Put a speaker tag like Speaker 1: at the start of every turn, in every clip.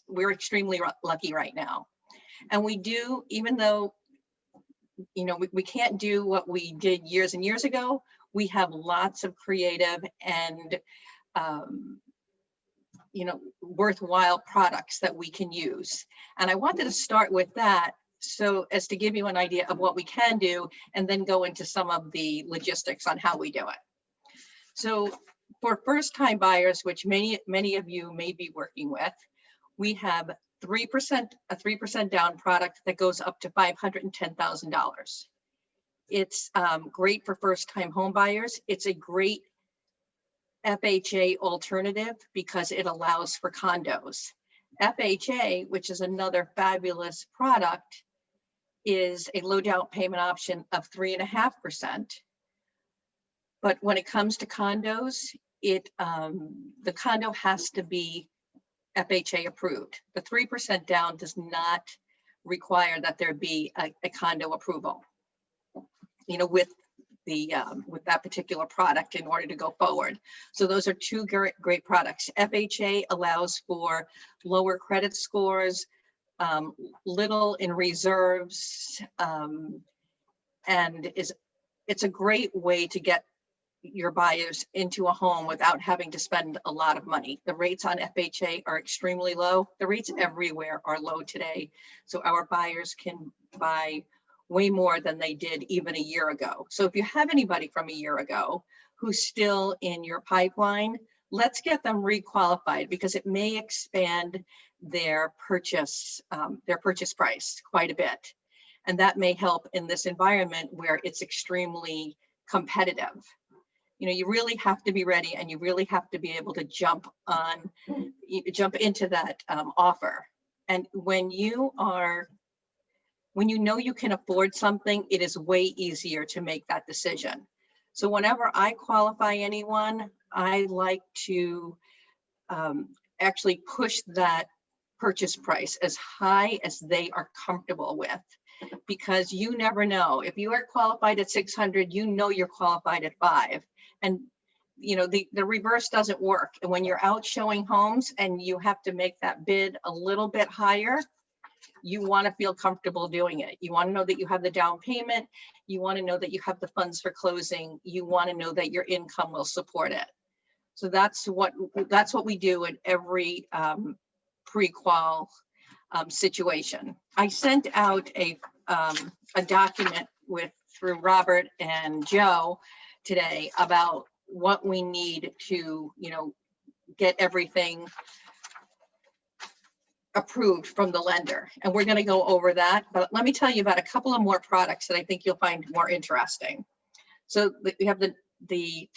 Speaker 1: we're extremely lucky right now. And we do, even though, we can't do what we did years and years ago, we have lots of creative and, worthwhile products that we can use. And I wanted to start with that so as to give you an idea of what we can do, and then go into some of the logistics on how we do it. So for first-time buyers, which many of you may be working with, we have a 3% down product that goes up to $510,000. It's great for first-time home buyers. It's a great FHA alternative because it allows for condos. FHA, which is another fabulous product, is a low down payment option of 3.5%. But when it comes to condos, the condo has to be FHA approved. The 3% down does not require that there be a condo approval, with that particular product in order to go forward. So those are two great products. FHA allows for lower credit scores, little in reserves, and it's a great way to get your buyers into a home without having to spend a lot of money. The rates on FHA are extremely low. The rates everywhere are low today. So our buyers can buy way more than they did even a year ago. So if you have anybody from a year ago who's still in your pipeline, let's get them requalified, because it may expand their purchase price quite a bit. And that may help in this environment where it's extremely competitive. You really have to be ready, and you really have to be able to jump into that offer. And when you know you can afford something, it is way easier to make that decision. So whenever I qualify anyone, I like to actually push that purchase price as high as they are comfortable with, because you never know. If you are qualified at 600, you're qualified at 5. And the reverse doesn't work. And when you're out showing homes and you have to make that bid a little bit higher, you want to feel comfortable doing it. You want to know that you have the down payment. You want to know that you have the funds for closing. You want to know that your income will support it. So that's what we do in every pre-qual situation. I sent out a document through Robert and Joe today about what we need to, get everything approved from the lender. And we're going to go over that. But let me tell you about a couple of more products that I think you'll find more interesting. So we have the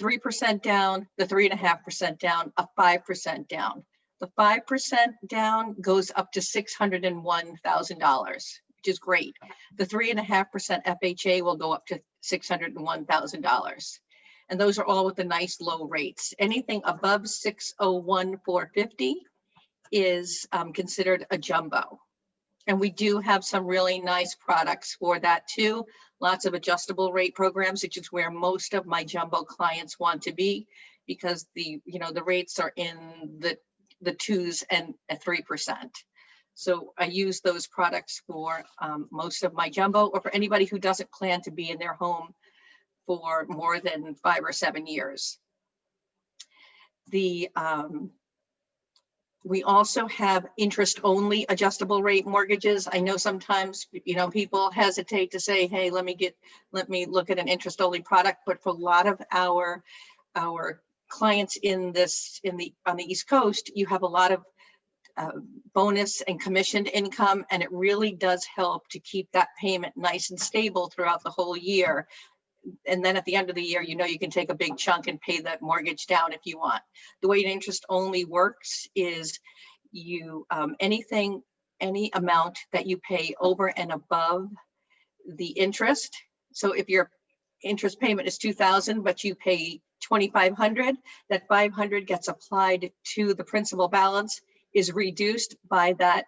Speaker 1: 3% down, the 3.5% down, a 5% down. The 5% down goes up to $601,000, which is great. The 3.5% FHA will go up to $601,000. And those are all with the nice low rates. Anything above $601,450 is considered a jumbo. And we do have some really nice products for that too. Lots of adjustable rate programs, which is where most of my jumbo clients want to be, because the rates are in the 2s and 3%. So I use those products for most of my jumbo, or for anybody who doesn't plan to be in their home for more than 5 or 7 years. We also have interest-only adjustable rate mortgages. I know sometimes, people hesitate to say, hey, let me look at an interest-only product, but for a lot of our clients on the East Coast, you have a lot of bonus and commissioned income, and it really does help to keep that payment nice and stable throughout the whole year. And then at the end of the year, you can take a big chunk and pay that mortgage down if you want. The way an interest only works is any amount that you pay over and above the interest. So if your interest payment is $2,000, but you pay $2,500, that $500 gets applied to the principal balance, is reduced by that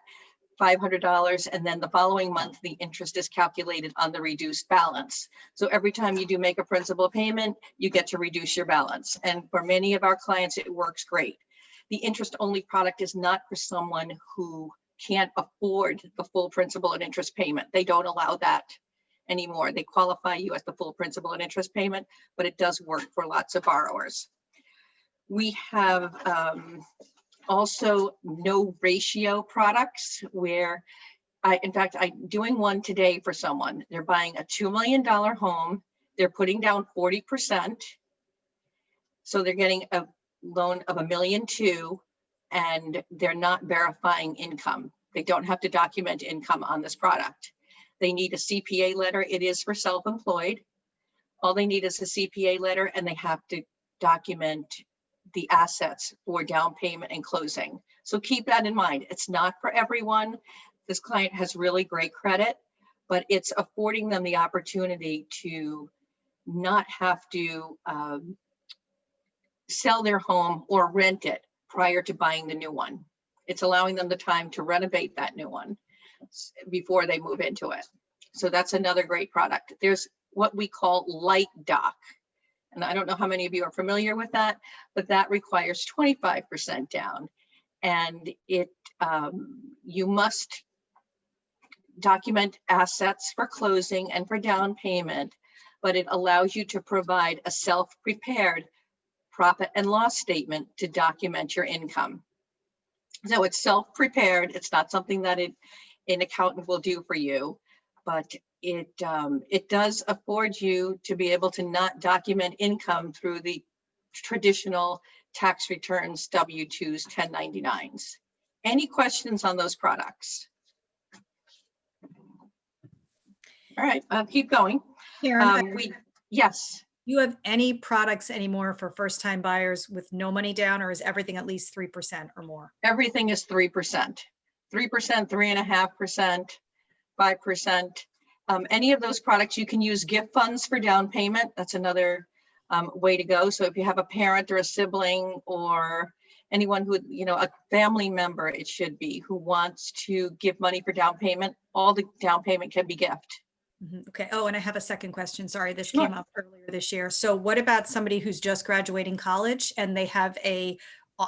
Speaker 1: $500, and then the following month the interest is calculated on the reduced balance. So every time you do make a principal payment, you get to reduce your balance. And for many of our clients, it works great. the interest only product is not for someone who can't afford the full principal and interest payment. They don't allow that anymore. They qualify you as the full principal and interest payment, but it does work for lots of borrowers. We have also no ratio products where in fact, I'm doing one today for someone. They're buying a $2 million home. They're putting down 40%. So they're getting a loan of $1.2 million, and they're not verifying income. They don't have to document income on this product. They need a CPA letter. It is for self-employed. All they need is a CPA letter, and they have to document the assets for down payment and closing. So keep that in mind. It's not for everyone. This client has really great credit, but it's affording them the opportunity to not have to sell their home or rent it prior to buying the new one. It's allowing them the time to renovate that new one before they move into it. So that's another great product. There's what we call light doc. And I don't know how many of you are familiar with that, but that requires 25% down. And you must document assets for closing and for down payment, but it allows you to provide a self-prepared profit and loss statement to document your income. So it's self-prepared. It's not something that an accountant will do for you, but it does afford you to be able to not document income through the traditional tax returns, W-2s, 1099s. Any questions on those products? All right, I'll keep going.
Speaker 2: Karen,
Speaker 1: Yes.
Speaker 2: do you have any products anymore for first-time buyers with no money down, or is everything at least 3% or more?
Speaker 1: Everything is 3%, 3.5%, 5%. Any of those products, you can use gift funds for down payment. That's another way to go. So if you have a parent or a sibling or anyone who, a family member, it should be, who wants to give money for down payment, all the down payment can be gift.
Speaker 2: Okay. Oh, and I have a second question. Sorry, this
Speaker 1: Sure.
Speaker 2: came up earlier this year. So what about somebody who's just graduating college and they have a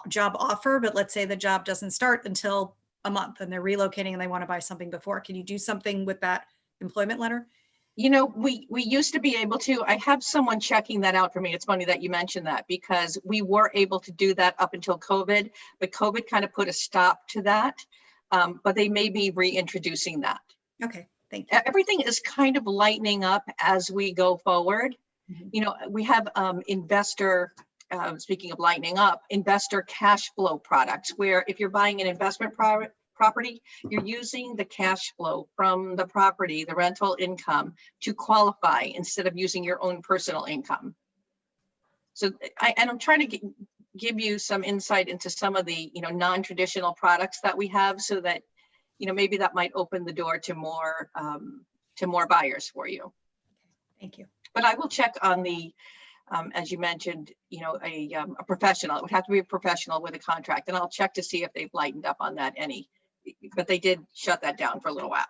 Speaker 2: job offer, but let's say the job doesn't start until a month and they're relocating and they want to buy something before? Can you do something with that employment letter?
Speaker 1: We used to be able to. I have someone checking that out for me. It's funny that you mentioned that, because we were able to do that up until COVID, but COVID kind of put a stop to that. But they may be reintroducing that.
Speaker 2: Okay, thank you.
Speaker 1: Everything is kind of lightening up as we go forward. We have investor, speaking of lightening up, investor cash flow products, where if you're buying an investment property, you're using the cash flow from the property, the rental income, to qualify instead of using your own personal income. So I'm trying to give you some insight into some of the non-traditional products that we have, so that maybe that might open the door to more buyers for you.
Speaker 2: Thank you.
Speaker 1: But I will check on the as you mentioned, a professional. It would have to be a professional with a contract, and I'll check to see if they've lightened up on that any. But they did shut that down for a little while.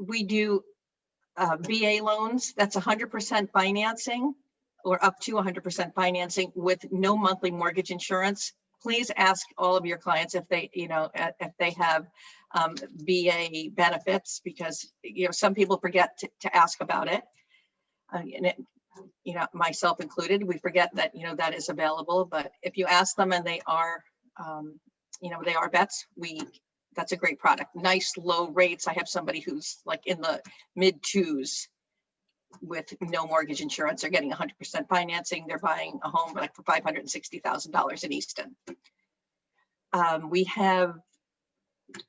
Speaker 1: We do VA loans. That's 100% financing, or up to 100% financing with no monthly mortgage insurance. Please ask all of your clients if they, if they have VA benefits, because some people forget to ask about it. And myself included, we forget that that is available. But if you ask them and they are they are vets, that's a great product. Nice low rates. I have somebody who's like in the mid 2s with no mortgage insurance. They're getting 100% financing. They're buying a home like for $560,000 in Easton. We have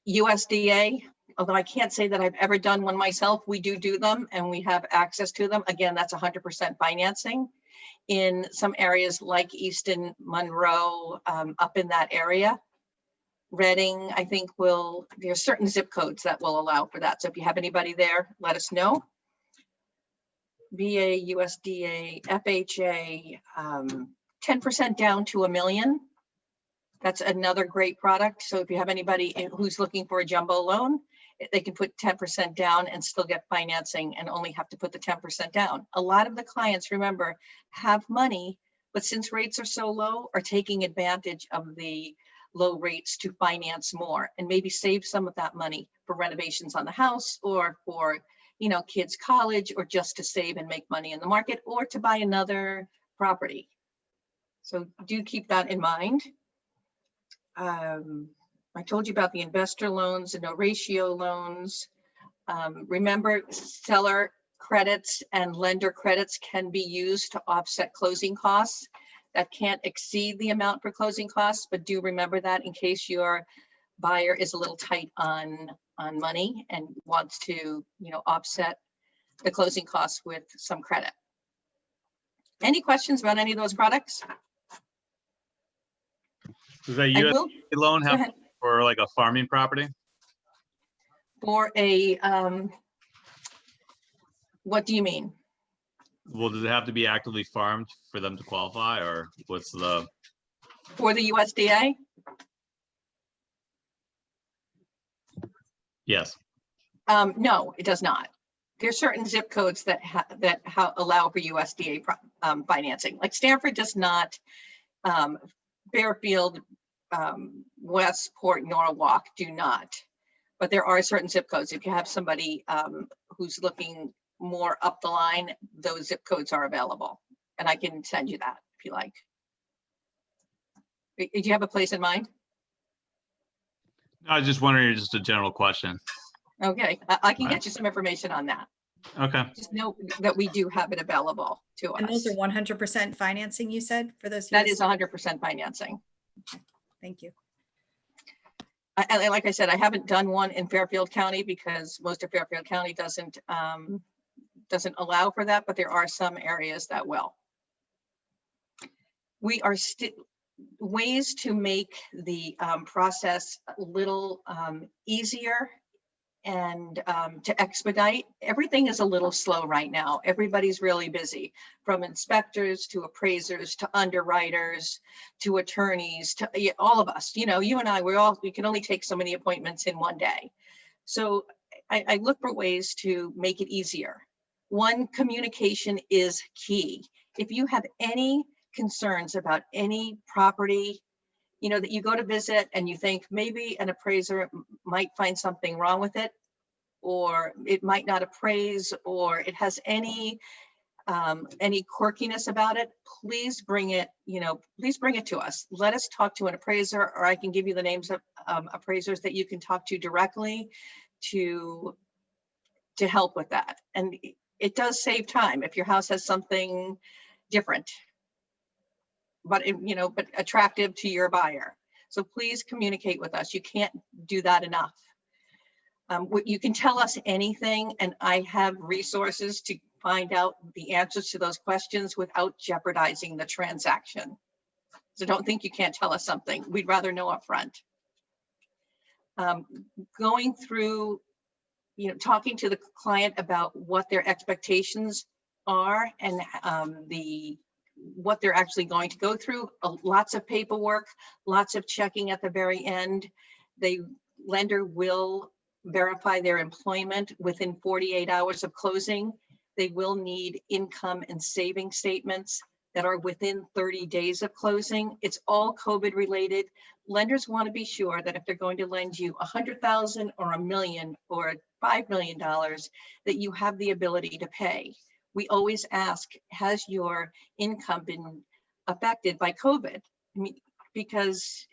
Speaker 1: USDA, although I can't say that I've ever done one myself. We do them, and we have access to them. Again, that's 100% financing in some areas like Easton, Monroe, up in that area. Reading, I think there's certain zip codes that will allow for that. So if you have anybody there, let us know. VA, USDA, FHA, 10% down to $1 million. That's another great product. So if you have anybody who's looking for a jumbo loan, they can put 10% down and still get financing and only have to put the 10% down. A lot of the clients, remember, have money, but since rates are so low, are taking advantage of the low rates to finance more and maybe save some of that money for renovations on the house or for, you know, kids' college, or just to save and make money in the market or to buy another property. So do keep that in mind. I told you about the investor loans and no ratio loans. Remember, seller credits and lender credits can be used to offset closing costs. That can't exceed the amount for closing costs, but do remember that in case your buyer is a little tight on money and wants to, you know, offset the closing costs with some credit. Any questions about any of those products?
Speaker 3: Does that
Speaker 1: I
Speaker 3: USDA
Speaker 1: will,
Speaker 3: loan
Speaker 1: go
Speaker 3: have
Speaker 1: ahead.
Speaker 3: for like a farming property?
Speaker 1: For a, what do you mean?
Speaker 3: Well, does it have to be actively farmed for them to qualify, or what's the?
Speaker 1: For the USDA?
Speaker 3: Yes.
Speaker 1: No, it does not. There's certain zip codes that allow for USDA financing. Like Stanford does not. Fairfield, Westport, Norwalk do not. But there are certain zip codes. If you have somebody who's looking more up the line, those zip codes are available, and I can send you that if you like. Do you have a place in mind?
Speaker 3: I was just wondering, just a general question.
Speaker 1: Okay, I can get you some information on that.
Speaker 3: Okay.
Speaker 1: Just know that we do have it available to us.
Speaker 2: And those are 100% financing, you said, for those?
Speaker 1: That is 100% financing.
Speaker 2: Thank you.
Speaker 1: And like I said, I haven't done one in Fairfield County because most of Fairfield County doesn't allow for that, but there are some areas that will. We are still ways to make the process a little easier and to expedite. Everything is a little slow right now. Everybody's really busy, from inspectors to appraisers to underwriters to attorneys to all of us. You know, you and I, we can only take so many appointments in one day. So I look for ways to make it easier. One, communication is key. If you have any concerns about any property, you know, that you go to visit and you think maybe an appraiser might find something wrong with it, or it might not appraise, or it has any quirkiness about it, please bring it, please bring it to us. Let us talk to an appraiser, or I can give you the names of appraisers that you can talk to directly to help with that. And it does save time if your house has something different, but but attractive to your buyer. So please communicate with us. You can't do that enough. You can tell us anything, and I have resources to find out the answers to those questions without jeopardizing the transaction. So don't think you can't tell us something. We'd rather know up front. Going through, talking to the client about what their expectations are and what they're actually going to go through. Lots of paperwork, lots of checking at the very end. The lender will verify their employment within 48 hours of closing. They will need income and saving statements that are within 30 days of closing. It's all COVID related. Lenders want to be sure that if they're going to lend you $100,000 or $1 million or $5 million, that you have the ability to pay. We always ask, has your income been affected by COVID? I mean, because,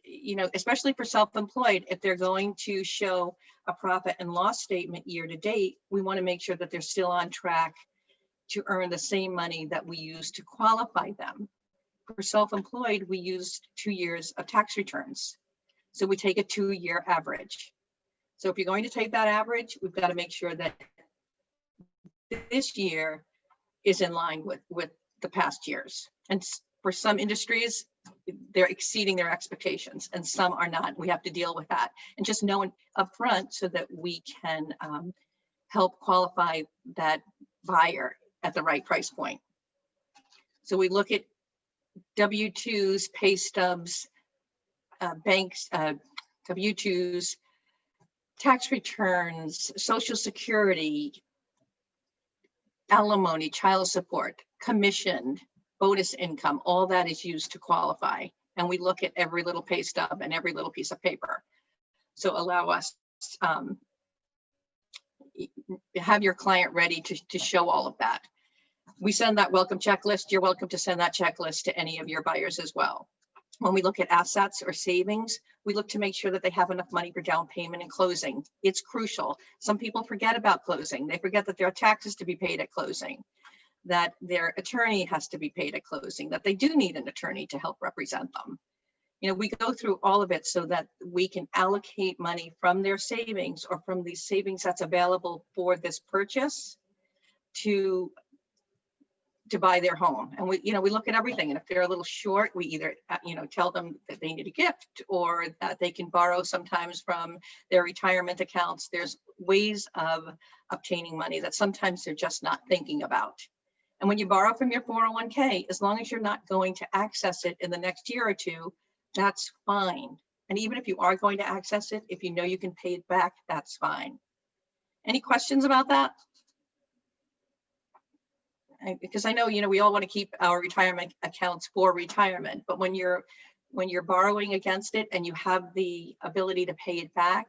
Speaker 1: especially for self-employed, if they're going to show a profit and loss statement year to date, we want to make sure that they're still on track to earn the same money that we use to qualify them. For self-employed, we use 2 years of tax returns. So we take a 2-year average. So if you're going to take that average, we've got to make sure that this year is in line with the past years. And for some industries, they're exceeding their expectations and some are not. We have to deal with that and just know upfront so that we can help qualify that buyer at the right price point. So we look at W-2s, pay stubs, banks, W-2s, tax returns, Social Security, alimony, child support, commission, bonus income, all that is used to qualify. And we look at every little pay stub and every little piece of paper. So allow us, have your client ready to show all of that. We send that welcome checklist. You're welcome to send that checklist to any of your buyers as well. When we look at assets or savings, we look to make sure that they have enough money for down payment and closing. It's crucial. Some people forget about closing. They forget that there are taxes to be paid at closing, that their attorney has to be paid at closing, that they do need an attorney to help represent them. You know, we go through all of it so that we can allocate money from their savings or from these savings that's available for this purchase to buy their home. And we, we look at everything. And if they're a little short, we either, tell them that they need a gift or that they can borrow sometimes from their retirement accounts. There's ways of obtaining money that sometimes they're just not thinking about. And when you borrow from your 401k, as long as you're not going to access it in the next year or two, that's fine. And even if you are going to access it, if you know you can pay it back, that's fine. Any questions about that? Because I know, we all want to keep our retirement accounts for retirement, but when you're borrowing against it and you have the ability to pay it back,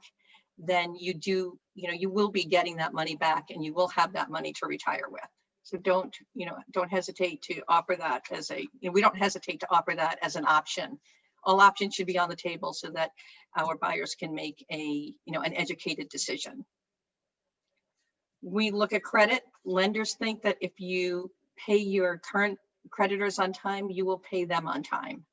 Speaker 1: then you will be getting that money back and you will have that money to retire with. So don't hesitate to offer that as we don't hesitate to offer that as an option. All options should be on the table so that our buyers can make an educated decision. We look at credit. Lenders think that if you pay your current creditors on time, you will pay them on time.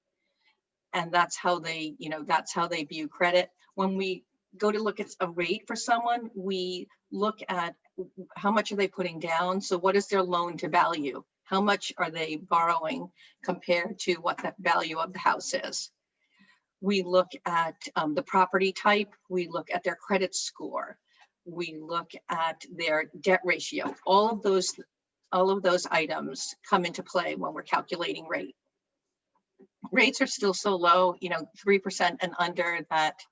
Speaker 1: And that's how they view credit. When we go to look at a rate for someone, we look at how much are they putting down? So what is their loan to value? How much are they borrowing compared to what the value of the house is? We look at the property type. We look at their credit score. We look at their debt ratio. All of those items come into play when we're calculating rate. Rates are still so low, 3% and under that.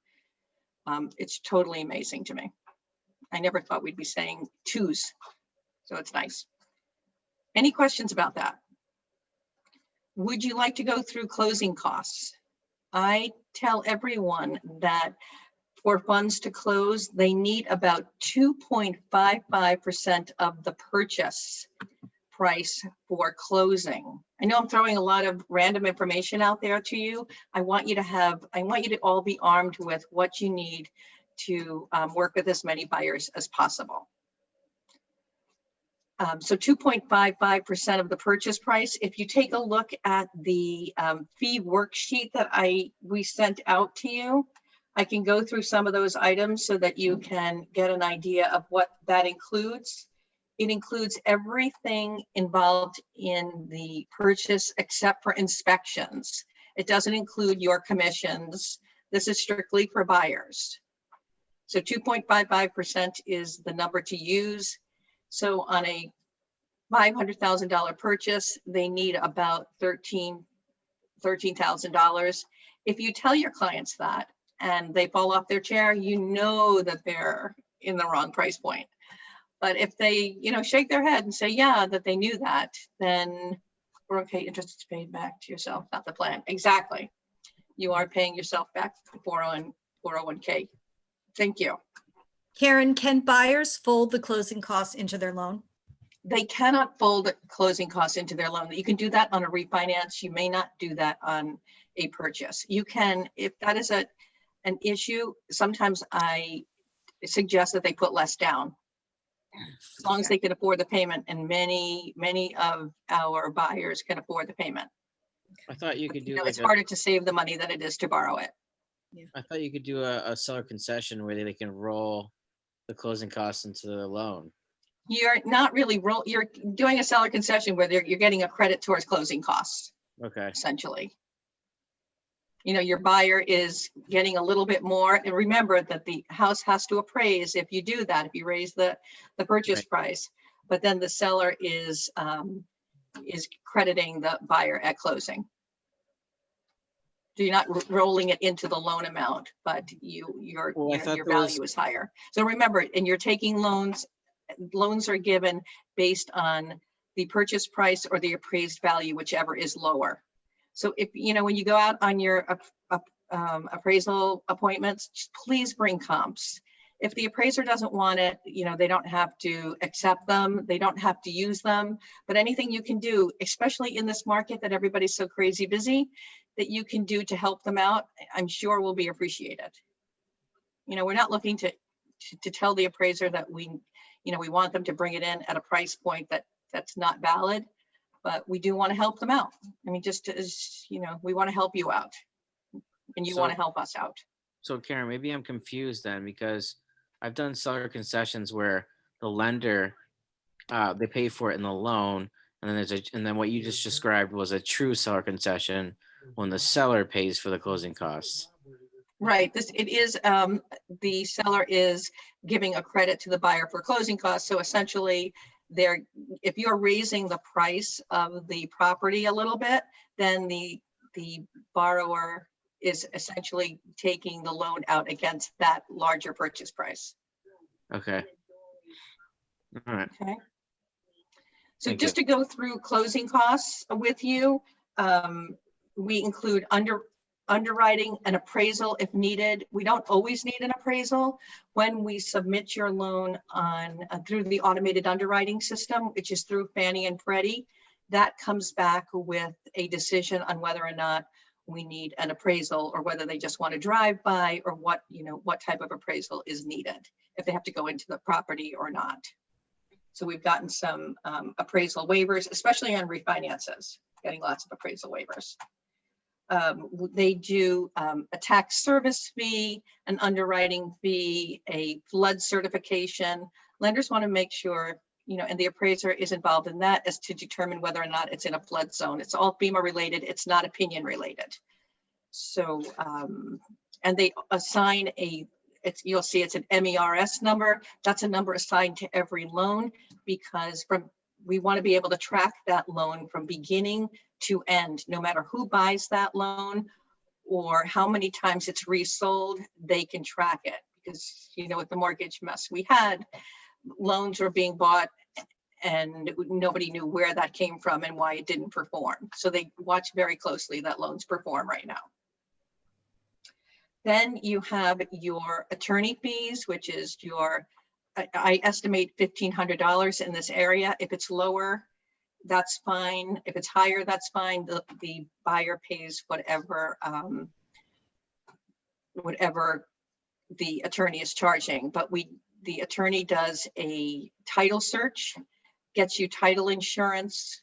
Speaker 1: It's totally amazing to me. I never thought we'd be saying twos, so it's nice. Any questions about that? Would you like to go through closing costs? I tell everyone that for funds to close, they need about 2.55% of the purchase price for closing. I know I'm throwing a lot of random information out there to you. I want you to all be armed with what you need to work with as many buyers as possible. So 2.55% of the purchase price. If you take a look at the fee worksheet that we sent out to you, I can go through some of those items so that you can get an idea of what that includes. It includes everything involved in the purchase except for inspections. It doesn't include your commissions. This is strictly for buyers. So 2.55% is the number to use. So on a $500,000 purchase, they need about $13,000. If you tell your clients that and they fall off their chair, you know that they're in the wrong price point. But if they, shake their head and say, yeah, that they knew that, then we're okay. Interest is paid back to yourself, not the plan. Exactly. You are paying yourself back the 401k. Thank you.
Speaker 2: Karen, can buyers fold the closing costs into their loan?
Speaker 1: They cannot fold closing costs into their loan. You can do that on a refinance. You may not do that on a purchase. You can, if that is an issue, sometimes I suggest that they put less down, as long as they can afford the payment, and many of our buyers can afford the payment.
Speaker 4: I thought you could do
Speaker 1: it's harder to save the money than it is to borrow it.
Speaker 2: Yeah.
Speaker 4: I thought you could do a seller concession where they can roll the closing costs into the loan.
Speaker 1: You're not really you're doing a seller concession where you're getting a credit towards closing costs. Okay. Essentially. Your buyer is getting a little bit more, and remember that the house has to appraise if you do that, if you raise the purchase price, but then the seller is crediting the buyer at closing. So you're not rolling it into the loan amount, but your value is higher. So remember, and you're taking loans are given based on the purchase price or the appraised value, whichever is lower. So if, when you go out on your appraisal appointments, just please bring comps. If the appraiser doesn't want it, they don't have to accept them. They don't have to use them, but anything you can do, especially in this market that everybody's so crazy busy, that you can do to help them out, I'm sure will be appreciated. We're not looking to tell the appraiser that we want them to bring it in at a price point that's not valid, but we do want to help them out. I mean, just as, we want to help you out and you want to help us out.
Speaker 4: So Karen, maybe I'm confused then, because I've done seller concessions where the lender, they pay for it in the loan, and then and then what you just described was a true seller concession when the seller pays for the closing costs.
Speaker 1: Right. The seller is giving a credit to the buyer for closing costs. So essentially, if you're raising the price of the property a little bit, then the borrower is essentially taking the loan out against that larger purchase price.
Speaker 4: Okay. All right.
Speaker 1: Okay. So
Speaker 4: Thank
Speaker 1: just to go through closing costs with you, we include underwriting and appraisal if needed. We don't always need an appraisal. When we submit your loan through the automated underwriting system, which is through Fannie and Freddie, that comes back with a decision on whether or not we need an appraisal, or whether they just want to drive by, or what type of appraisal is needed, if they have to go into the property or not. So we've gotten some appraisal waivers, especially on refinances, getting lots of appraisal waivers. They do a tax service fee, an underwriting fee, a flood certification. Lenders want to make sure, and the appraiser is involved in that, as to determine whether or not it's in a flood zone. It's all FEMA related. It's not opinion related. So, and they assign you'll see it's an MERS number. That's a number assigned to every loan, because we want to be able to track that loan from beginning to end. No matter who buys that loan or how many times it's resold, they can track it. Because, with the mortgage mess we had, loans were being bought and nobody knew where that came from and why it didn't perform. So they watch very closely that loans perform right now. Then you have your attorney fees, which is I estimate $1,500 in this area. If it's lower, that's fine. If it's higher, that's fine. The buyer pays whatever the attorney is charging. But the attorney does a title search, gets you title insurance,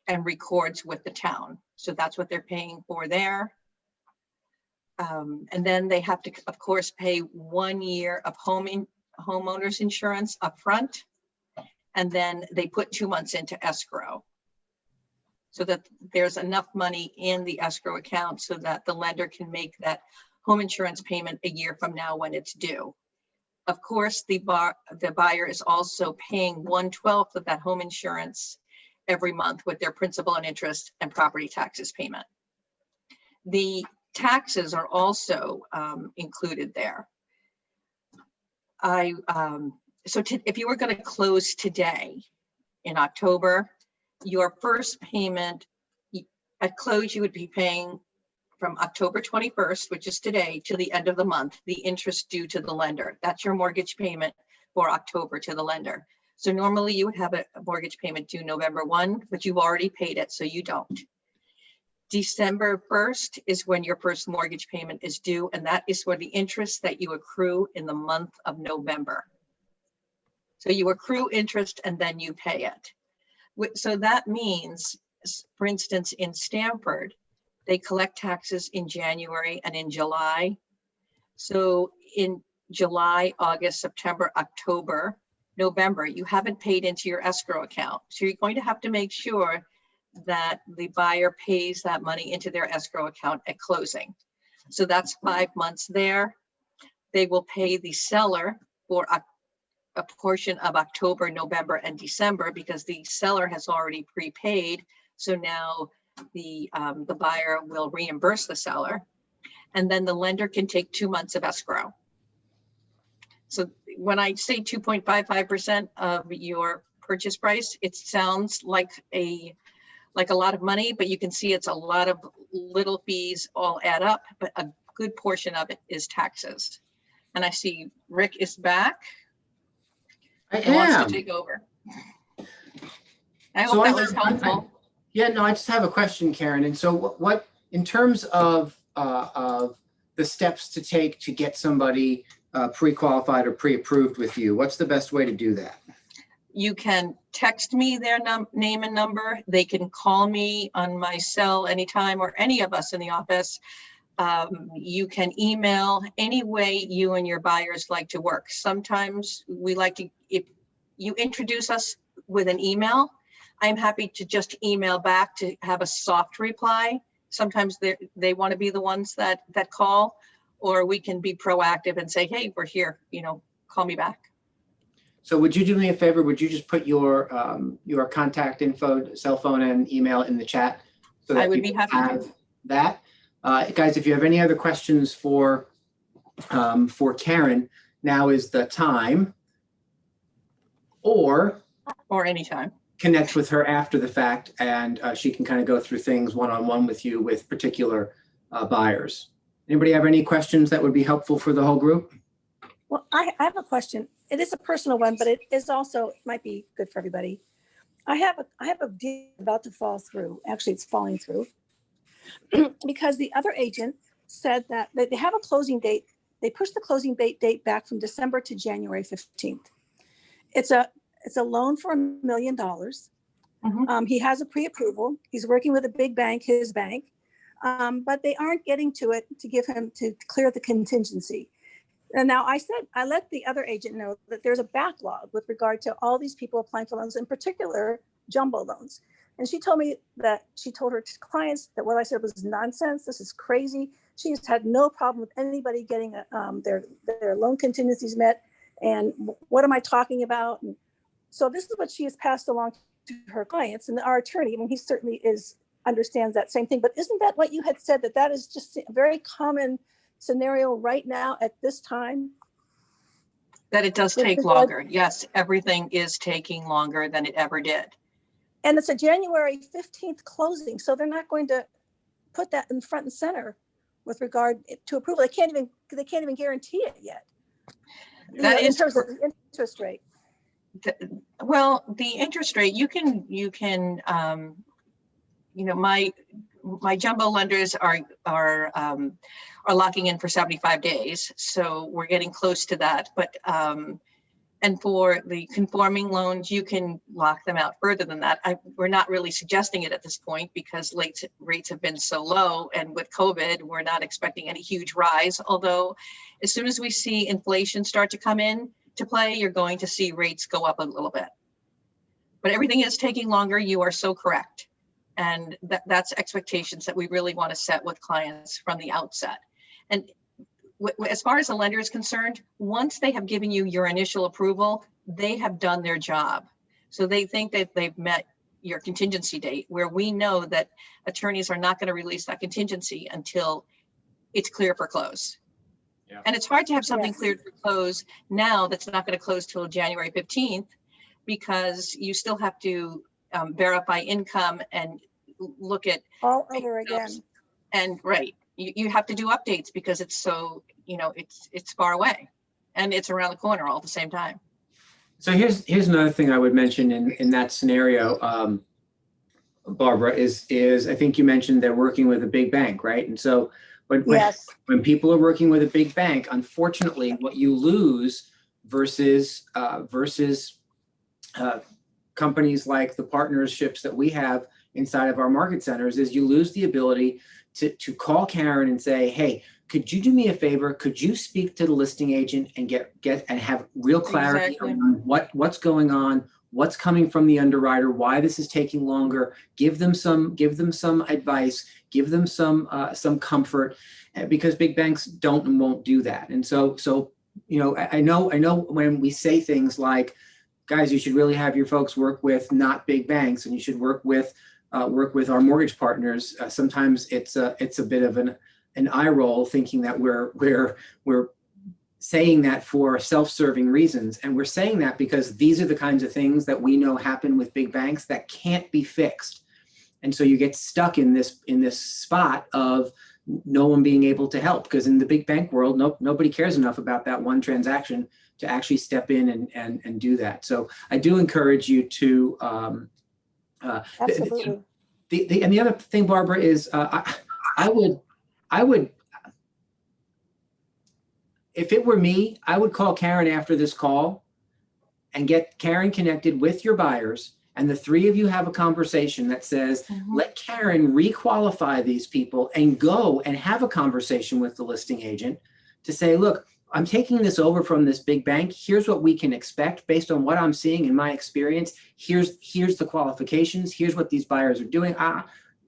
Speaker 1: and records with the town. So that's what they're paying for there. And then they have to, of course, pay 1 year of homeowners insurance up front. And then they put 2 months into escrow, so that there's enough money in the escrow account so that the lender can make that home insurance payment a year from now when it's due. Of course, the buyer is also paying 1/12 of that home insurance every month with their principal and interest and property taxes payment. The taxes are also included there. If you were going to close today in October, your first payment at close, you would be paying from October 21st, which is today, to the end of the month, the interest due to the lender. That's your mortgage payment for October to the lender. So normally you would have a mortgage payment due November 1, but you've already paid it, so you don't. December 1st is when your first mortgage payment is due, and that is for the interest that you accrue in the month of November. So you accrue interest and then you pay it. So that means, for instance, in Stamford, they collect taxes in January and in July. So in July, August, September, October, November, you haven't paid into your escrow account. So you're going to have to make sure that the buyer pays that money into their escrow account at closing. So that's 5 months there. They will pay the seller for a portion of October, November, and December, because the seller has already prepaid. So now the buyer will reimburse the seller, and then the lender can take 2 months of escrow. So when I say 2.55% of your purchase price. It sounds like a lot of money, but you can see it's a lot of little fees all add up, but a good portion of it is taxes. And I see Rick is back.
Speaker 5: I
Speaker 1: He wants to
Speaker 5: am.
Speaker 1: take over. I
Speaker 5: So
Speaker 1: hope
Speaker 5: I
Speaker 1: that was
Speaker 5: have- I-
Speaker 1: helpful.
Speaker 5: Yeah, no, I just have a question, Karen. And so what in terms of the steps to take to get somebody pre-qualified or pre-approved with you, what's the best way to do that?
Speaker 1: You can text me their name and number. They can call me on my cell anytime, or any of us in the office. You can email any way you and your buyers like to work. Sometimes we like to, if you introduce us with an email, I'm happy to just email back to have a soft reply. Sometimes they want to be the ones that call, or we can be proactive and say, hey, we're here, call me back.
Speaker 5: So would you do me a favor? Would you just put your contact info, cell phone and email in the chat? So that
Speaker 1: I would be
Speaker 5: people
Speaker 1: happy to.
Speaker 5: have that. Guys, if you have any other questions for Karen, now is the time. Or
Speaker 1: Anytime.
Speaker 5: connect with her after the fact, and she can kind of go through things one-on-one with you with particular buyers. Anybody have any questions that would be helpful for the whole group?
Speaker 6: Well, I have a question. It is a personal one, but it is also, it might be good for everybody. I have a deal about to fall through. Actually, it's falling through because the other agent said that they have a closing date. They pushed the closing date back from December to January 15th. It's a loan for $1 million. He has a pre-approval. He's working with a big bank, his bank, but they aren't getting to it to give him to clear the contingency. And now I let the other agent know that there's a backlog with regard to all these people applying for loans, in particular jumbo loans. And she told me that she told her clients that what I said was nonsense. This is crazy. She's had no problem with anybody getting their loan contingencies met. And what am I talking about? And so this is what she has passed along to her clients. And our attorney, I mean, he certainly understands that same thing. But isn't that what you had said, that is just a very common scenario right now at this time?
Speaker 1: That it does take longer. Yes, everything is taking longer than it ever did.
Speaker 6: And it's a January 15th closing. So they're not going to put that in front and center with regard to approval. They can't even guarantee it yet.
Speaker 1: That
Speaker 6: In
Speaker 1: is
Speaker 6: terms of the interest rate.
Speaker 1: Well, the interest rate, you can, my jumbo lenders are locking in for 75 days. So we're getting close to that. But, and for the conforming loans, you can lock them out further than that. We're not really suggesting it at this point because rates have been so low. And with COVID, we're not expecting any huge rise. Although as soon as we see inflation start to come in to play, you're going to see rates go up a little bit. But everything is taking longer. You are so correct. And that's expectations that we really want to set with clients from the outset. And as far as the lender is concerned, once they have given you your initial approval, they have done their job. So they think that they've met your contingency date, where we know that attorneys are not going to release that contingency until it's clear for close. Yeah. And it's hard to have something cleared for close now that's not going to close till January 15th, because you still have to verify income and look at
Speaker 6: all over again.
Speaker 1: And right, you have to do updates because it's so, it's far away and it's around the corner all at the same time.
Speaker 5: So here's another thing I would mention in that scenario, Barbara, is I think you mentioned they're working with a big bank, right? And so when people are working with a big bank, unfortunately, what you lose versus companies like the partnerships that we have inside of our market centers is you lose the ability to call Karen and say, hey, could you do me a favor? Could you speak to the listing agent and get and have real clarity on what's going on, what's coming from the underwriter, why this is taking longer, give them some advice, give them some comfort, because big banks don't and won't do that. And so I know when we say things like, guys, you should really have your folks work with not big banks, and you should work with our mortgage partners. Sometimes it's a bit of an eye roll, thinking that we're saying that for self-serving reasons. And we're saying that because these are the kinds of things that we know happen with big banks that can't be fixed. And so you get stuck in this spot of no one being able to help, because in the big bank world, nobody cares enough about that one transaction to actually step in and do that. So I do encourage you to.
Speaker 6: Absolutely.
Speaker 5: And the other thing, Barbara, is I would, if it were me, I would call Karen after this call and get Karen connected with your buyers, and the three of you have a conversation that says, let Karen requalify these people and go and have a conversation with the listing agent to say, look, I'm taking this over from this big bank. Here's what we can expect based on what I'm seeing in my experience. Here's the qualifications. Here's what these buyers are doing.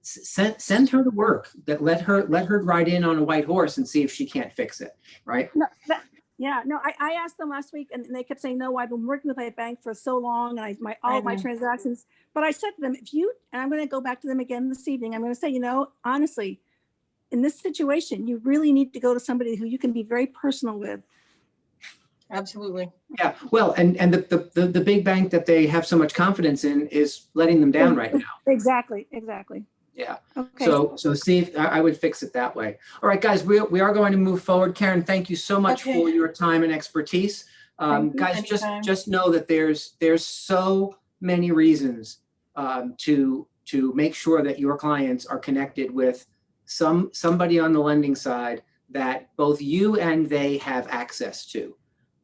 Speaker 5: Send her to work. That let her ride in on a white horse and see if she can't fix it. Right?
Speaker 6: No, I asked them last week and they kept saying, no, I've been working with my bank for so long and all of my transactions. But I said to them, and I'm going to go back to them again this evening, I'm going to say, honestly, in this situation, you really need to go to somebody who you can be very personal with.
Speaker 1: Absolutely.
Speaker 5: Yeah. Well, and the big bank that they have so much confidence in is letting them down right now.
Speaker 6: Exactly.
Speaker 5: Yeah.
Speaker 6: Okay.
Speaker 5: So see if I would fix it that way. All right, guys, we are going to move forward. Karen, thank you so much for your time and expertise. Guys,
Speaker 1: Anytime.
Speaker 5: just know that there's so many reasons to make sure that your clients are connected with somebody on the lending side that both you and they have access to.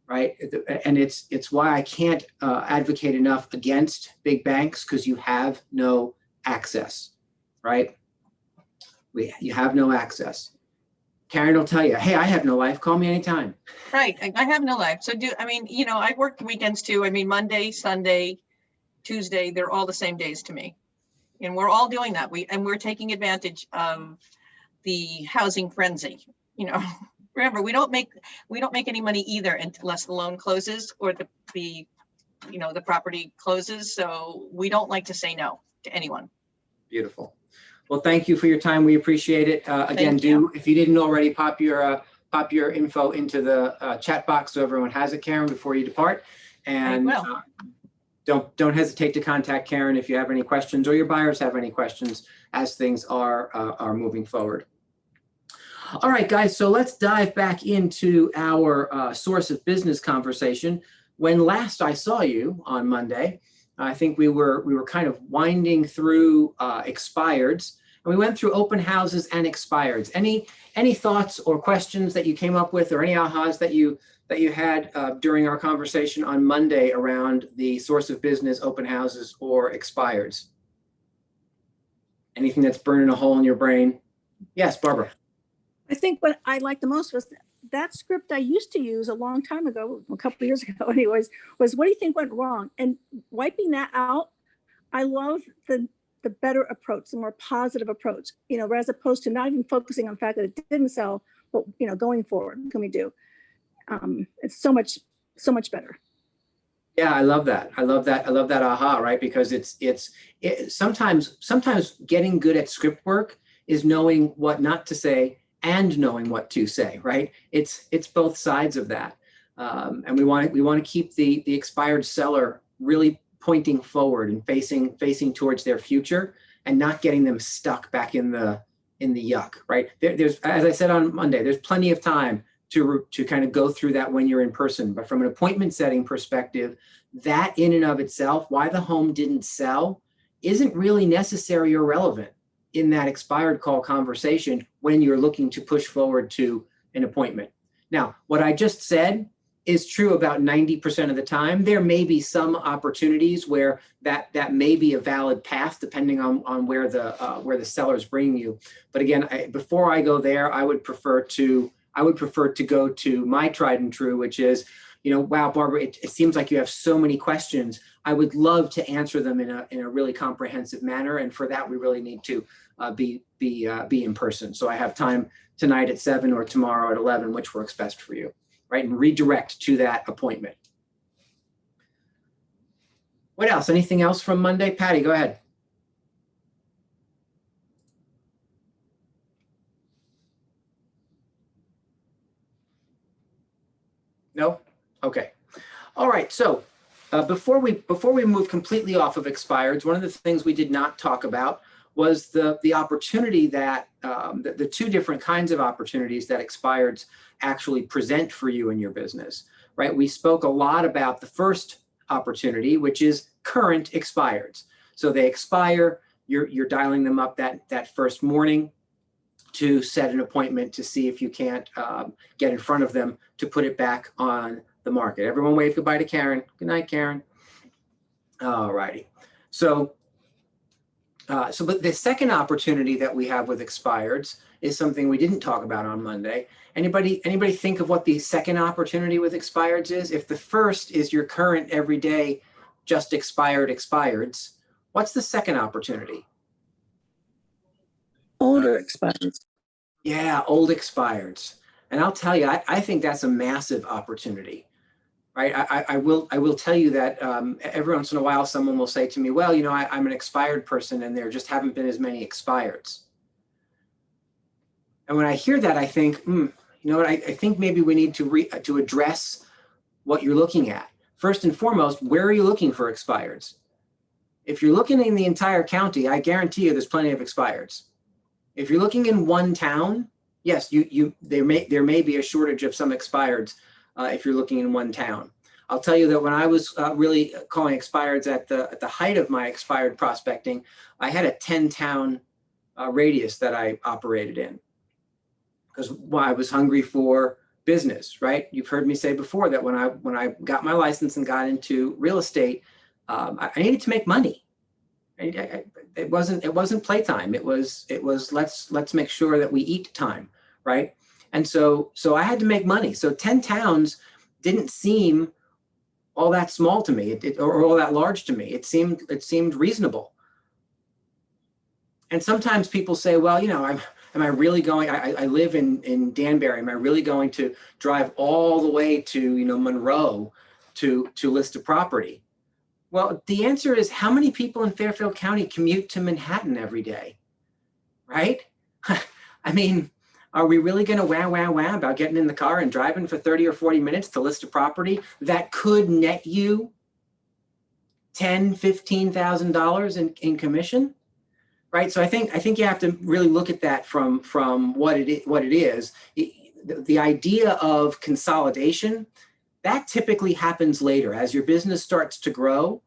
Speaker 5: Right. And it's why I can't advocate enough against big banks, because you have no access. Right. You have no access. Karen will tell you, hey, I have no life. Call me anytime.
Speaker 1: Right. I have no life. So I work weekends too. I mean, Monday, Sunday, Tuesday, they're all the same days to me. And we're all doing that. We're taking advantage of the housing frenzy. Remember, we don't make any money either unless the loan closes or the property closes. So we don't like to say no to anyone.
Speaker 5: Beautiful. Well, thank you for your time. We appreciate it. Again, if you didn't already, pop your info into the chat box so everyone has it, Karen, before you depart. And don't hesitate to contact Karen if you have any questions or your buyers have any questions as things are moving forward. All right, guys, so let's dive back into our source of business conversation. When last I saw you on Monday, I think we were kind of winding through expireds, and we went through open houses and expireds. Any thoughts or questions that you came up with, or any ahas that you had during our conversation on Monday around the source of business, open houses or expireds? Anything that's burning a hole in your brain? Yes, Barbara.
Speaker 6: I think what I liked the most was that script I used to use a long time ago, a couple of years ago anyways, was what do you think went wrong? And wiping that out, I love the better approach, the more positive approach, as opposed to not even focusing on the fact that it didn't sell, but, going forward, what can we do? It's so much better.
Speaker 5: Yeah, I love that. I love that aha, right? Because it's sometimes getting good at script work is knowing what not to say and knowing what to say, right? It's both sides of that. And we want to keep the expired seller really pointing forward and facing towards their future, and not getting them stuck back in the yuck, right? There's, as I said on Monday, there's plenty of time to kind of go through that when you're in person. But from an appointment setting perspective, that in and of itself, why the home didn't sell, isn't really necessary or relevant in that expired call conversation when you're looking to push forward to an appointment. Now, what I just said is true about 90% of the time. There may be some opportunities where that may be a valid path depending on where the seller is bringing you. But again, before I go there, I would prefer to go to my tried and true, which is, wow, Barbara, it seems like you have so many questions. I would love to answer them in a really comprehensive manner, and for that we really need to be in person. So I have time tonight at 7 or tomorrow at 11, which works best for you, right? And redirect to that appointment. What else? Anything else from Monday? Patty, go ahead. No? Okay. All right. So before we move completely off of expireds, one of the things we did not talk about was the opportunity that the two different kinds of opportunities that expireds actually present for you in your business, right? We spoke a lot about the first opportunity, which is current expireds. So they expire, you're dialing them up that first morning to set an appointment to see if you can't get in front of them to put it back on the market. Everyone wave goodbye to Karen. Good night, Karen. All righty. But the second opportunity that we have with expireds is something we didn't talk about on Monday. Anybody think of what the second opportunity with expireds is? If the first is your current everyday just expired expireds, what's the second opportunity?
Speaker 6: Older expireds.
Speaker 5: Yeah, old expireds. And I'll tell you, I think that's a massive opportunity, right? I will tell you that every once in a while, someone will say to me, well, I'm an expired person and there just haven't been as many expireds. And when I hear that, I think, you know what, I think maybe we need to address what you're looking at. First and foremost, where are you looking for expireds? If you're looking in the entire county, I guarantee you there's plenty of expireds. If you're looking in one town, yes, there may be a shortage of some expireds if you're looking in one town. I'll tell you that when I was really calling expireds at the height of my expired prospecting, I had a 10-town radius that I operated in because I was hungry for business, right? You've heard me say before that when I got my license and got into real estate, I needed to make money. It wasn't playtime. It was let's make sure that we eat time, right? And so I had to make money. So 10 towns didn't seem all that small to me, or all that large to me. It seemed reasonable. And sometimes people say, well, am I really going? I live in Danbury. Am I really going to drive all the way to Monroe to list a property? Well, the answer is, how many people in Fairfield County commute to Manhattan every day, right? I mean, are we really going to wow about getting in the car and driving for 30 or 40 minutes to list a property that could net you $10,000, $15,000 in commission, right? So I think you have to really look at that from what it is. The idea of consolidation, that typically happens later. As your business starts to grow,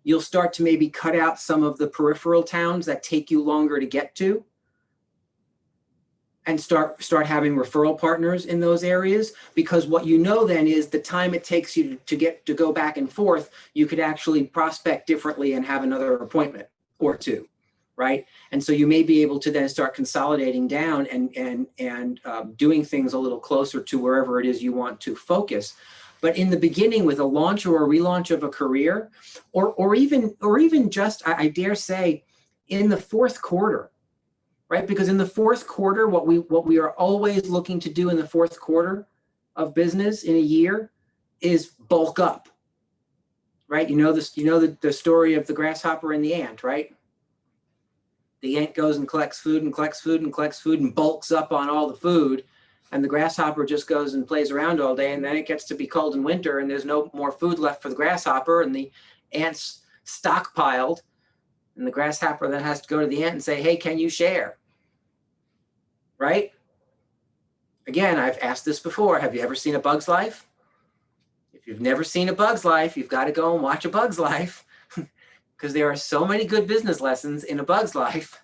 Speaker 5: you'll start to maybe cut out some of the peripheral towns that take you longer to get to, and start having referral partners in those areas, because what then is the time it takes you to go back and forth, you could actually prospect differently and have another appointment or two, right? And so you may be able to then start consolidating down and doing things a little closer to wherever it is you want to focus. But in the beginning, with a launch or a relaunch of a career, or even just, I dare say, in the fourth quarter, right? Because in the fourth quarter, what we are always looking to do in the fourth quarter of business in a year is bulk up, right? The story of the grasshopper and the ant, right? The ant goes and collects food and collects food and collects food and bulks up on all the food. And the grasshopper just goes and plays around all day. And then it gets to be cold in winter and there's no more food left for the grasshopper, and the ant's stockpiled. And the grasshopper then has to go to the ant and say, hey, can you share? Right? Again, I've asked this before. Have you ever seen A Bug's Life? If you've never seen A Bug's Life, you've got to go and watch A Bug's Life, because there are so many good business lessons in A Bug's Life.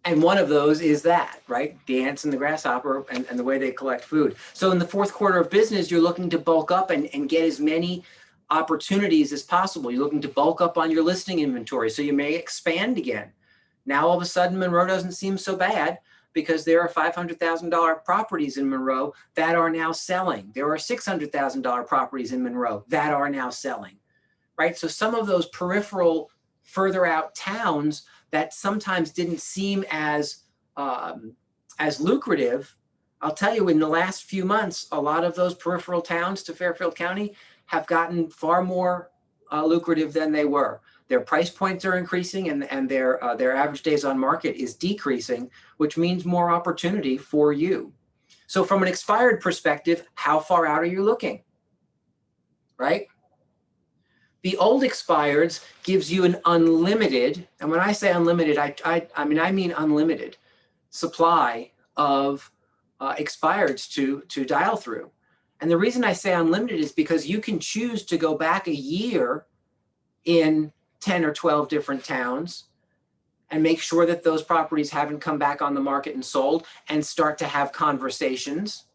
Speaker 5: And one of those is that, right? The ants and the grasshopper and the way they collect food. So in the fourth quarter of business, you're looking to bulk up and get as many opportunities as possible. You're looking to bulk up on your listing inventory, so you may expand again. Now, all of a sudden, Monroe doesn't seem so bad, because there are $500,000 properties in Monroe that are now selling. There are $600,000 properties in Monroe that are now selling, right? So some of those peripheral, further out towns that sometimes didn't seem as lucrative, I'll tell you, in the last few months, a lot of those peripheral towns to Fairfield County have gotten far more lucrative than they were. Their price points are increasing, and their average days on market is decreasing, which means more opportunity for you. So from an expired perspective, how far out are you looking? Right? The old expireds gives you an unlimited, and when I say unlimited, I mean unlimited supply of expireds to dial through. And the reason I say unlimited is because you can choose to go back a year in 10 or 12 different towns and make sure that those properties haven't come back on the market and sold, and start to have conversations.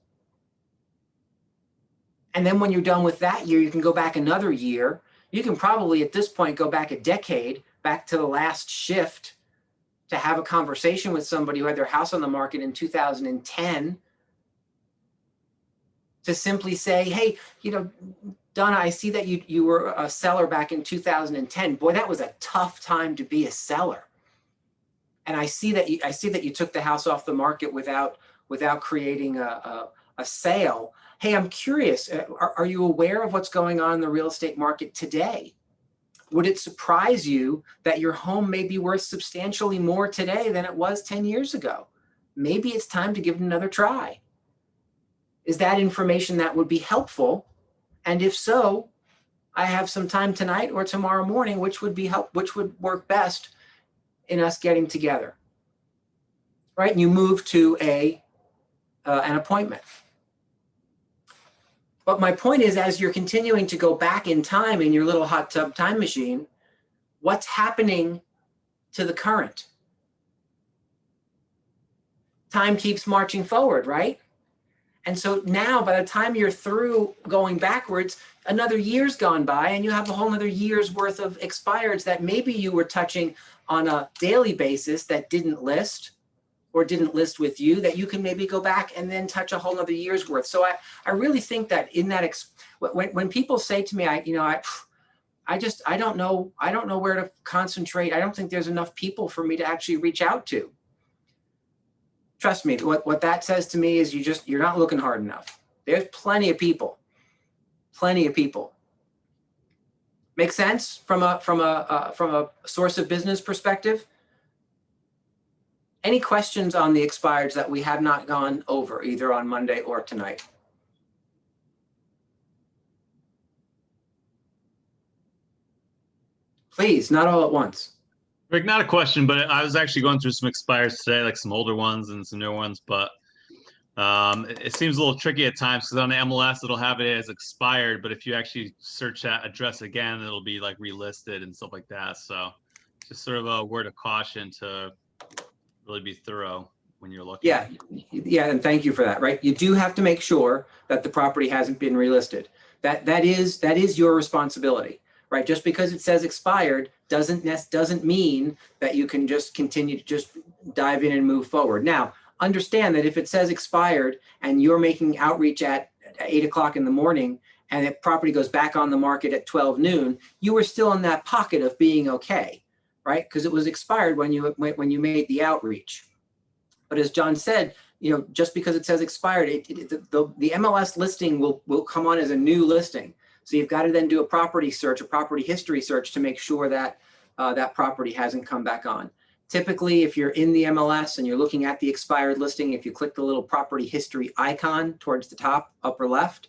Speaker 5: And then when you're done with that year, you can go back another year. You can probably at this point go back a decade, back to the last shift, to have a conversation with somebody who had their house on the market in 2010, to simply say, hey, you know, Donna, I see that you were a seller back in 2010. Boy, that was a tough time to be a seller. And I see that you took the house off the market without creating a sale. Hey, I'm curious, are you aware of what's going on in the real estate market today? Would it surprise you that your home may be worth substantially more today than it was 10 years ago? Maybe it's time to give it another try. Is that information that would be helpful? And if so, I have some time tonight or tomorrow morning, which would work best in us getting together, right? And you move to an appointment. But my point is, as you're continuing to go back in time in your little hot tub time machine, what's happening to the current? Time keeps marching forward, right? And so now by the time you're through going backwards, another year's gone by and you have a whole nother year's worth of expireds that maybe you were touching on a daily basis that didn't list or didn't list with you, that you can maybe go back and then touch a whole nother year's worth. So I really think that in that, when people say to me, I don't know where to concentrate. I don't think there's enough people for me to actually reach out to. Trust me, what that says to me is you're not looking hard enough. There's plenty of people. Make sense from a source of business perspective? Any questions on the expireds that we have not gone over either on Monday or tonight? Please, not all at once.
Speaker 3: Rick, not a question, but I was actually going through some expires today, like some older ones and some newer ones, but it seems a little tricky at times because on the MLS, it'll have it as expired, but if you actually search that address again, it'll be like relisted and stuff like that. So just sort of a word of caution to really be thorough when you're looking.
Speaker 5: Yeah, and thank you for that, right? You do have to make sure that the property hasn't been relisted. That is your responsibility, right? Just because it says expired doesn't mean that you can just continue to just dive in and move forward. Now, understand that if it says expired and you're making outreach at 8 o'clock in the morning and the property goes back on the market at 12 noon, you were still in that pocket of being okay, right? Because it was expired when you made the outreach. But as John said, just because it says expired, the MLS listing will come on as a new listing. So you've got to then do a property search, a property history search to make sure that that property hasn't come back on. Typically, if you're in the MLS and you're looking at the expired listing, if you click the little property history icon towards the top upper left,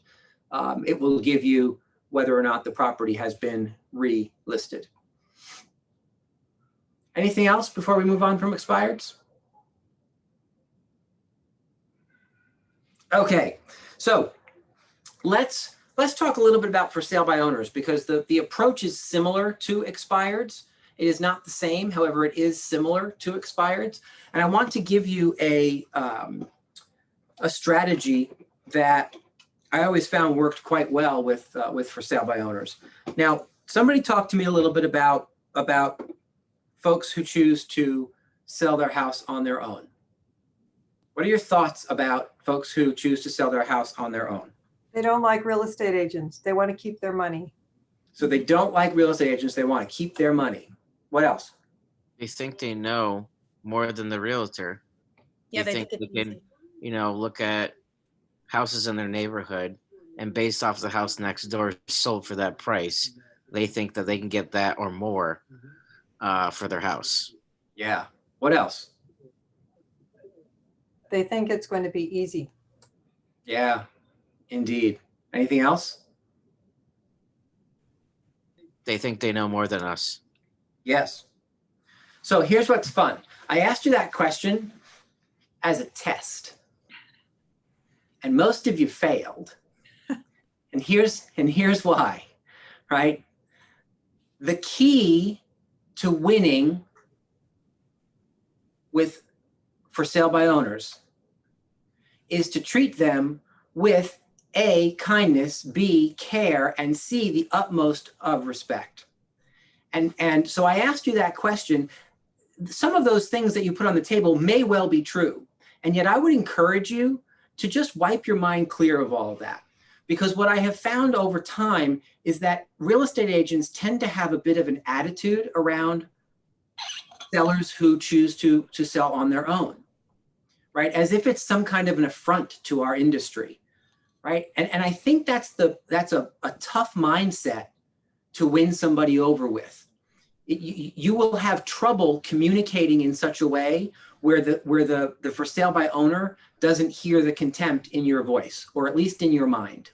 Speaker 5: it will give you whether or not the property has been relisted. Anything else before we move on from expireds? Okay, so let's talk a little bit about for sale by owners, because the approach is similar to expireds. It is not the same, however, it is similar to expireds. And I want to give you a strategy that I always found worked quite well with for sale by owners. Now, somebody talked to me a little bit about folks who choose to sell their house on their own. What are your thoughts about folks who choose to sell their house on their own?
Speaker 7: They don't like real estate agents. They want to keep their money.
Speaker 5: So they don't like real estate agents. They want to keep their money. What else?
Speaker 4: They think they know more than the realtor.
Speaker 2: Yeah,
Speaker 4: they
Speaker 2: they
Speaker 4: think
Speaker 2: think
Speaker 4: they
Speaker 2: it's
Speaker 4: can, look at houses in their neighborhood, and based off the house next door sold for that price, they think that they can get that or more for their house.
Speaker 5: Yeah. What else?
Speaker 7: They think it's going to be easy.
Speaker 5: Yeah, indeed. Anything else?
Speaker 4: They think they know more than us.
Speaker 5: Yes. So here's what's fun. I asked you that question as a test, and most of you failed. And here's why, right? The key to winning with for sale by owners is to treat them with A, kindness, B, care, and C, the utmost of respect. And so I asked you that question. Some of those things that you put on the table may well be true. And yet I would encourage you to just wipe your mind clear of all of that. Because what I have found over time is that real estate agents tend to have a bit of an attitude around sellers who choose to sell on their own, right? As if it's some kind of an affront to our industry, right? And I think that's a tough mindset to win somebody over with. You will have trouble communicating in such a way where the for sale by owner doesn't hear the contempt in your voice, or at least in your mind,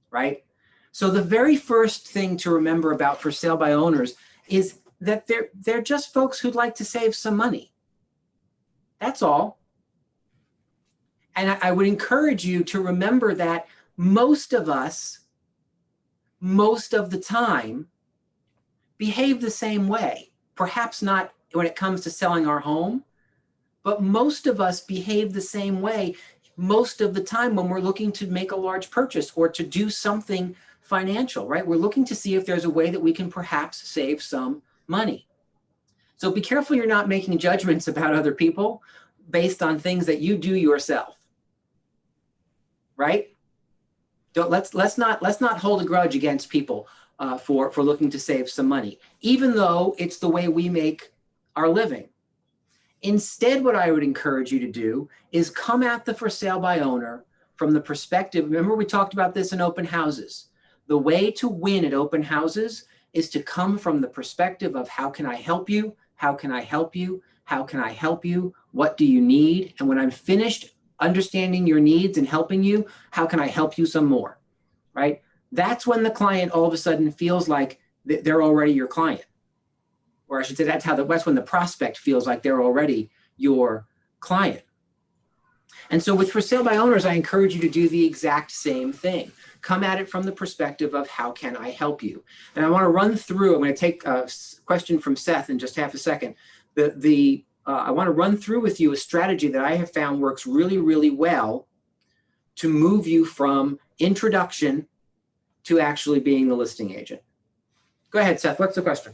Speaker 5: right? So the very first thing to remember about for sale by owners is that they're just folks who'd like to save some money. That's all. And I would encourage you to remember that most of us, most of the time, behave the same way. Perhaps not when it comes to selling our home, but most of us behave the same way most of the time when we're looking to make a large purchase or to do something financial, right? We're looking to see if there's a way that we can perhaps save some money. So be careful you're not making judgments about other people based on things that you do yourself, right? Let's not hold a grudge against people for looking to save some money, even though it's the way we make our living. Instead, what I would encourage you to do is come at the for sale by owner from the perspective, remember we talked about this in open houses. The way to win at open houses is to come from the perspective of how can I help you? How can I help you? How can I help you? What do you need? And when I'm finished understanding your needs and helping you, how can I help you some more, right? That's when the client all of a sudden feels like they're already your client. Or I should say that's when the prospect feels like they're already your client. And so with for sale by owners, I encourage you to do the exact same thing. Come at it from the perspective of how can I help you? And I want to run through, I'm going to take a question from Seth in just half a second. I want to run through with you a strategy that I have found works really, really well to move you from introduction to actually being the listing agent. Go ahead, Seth. What's the question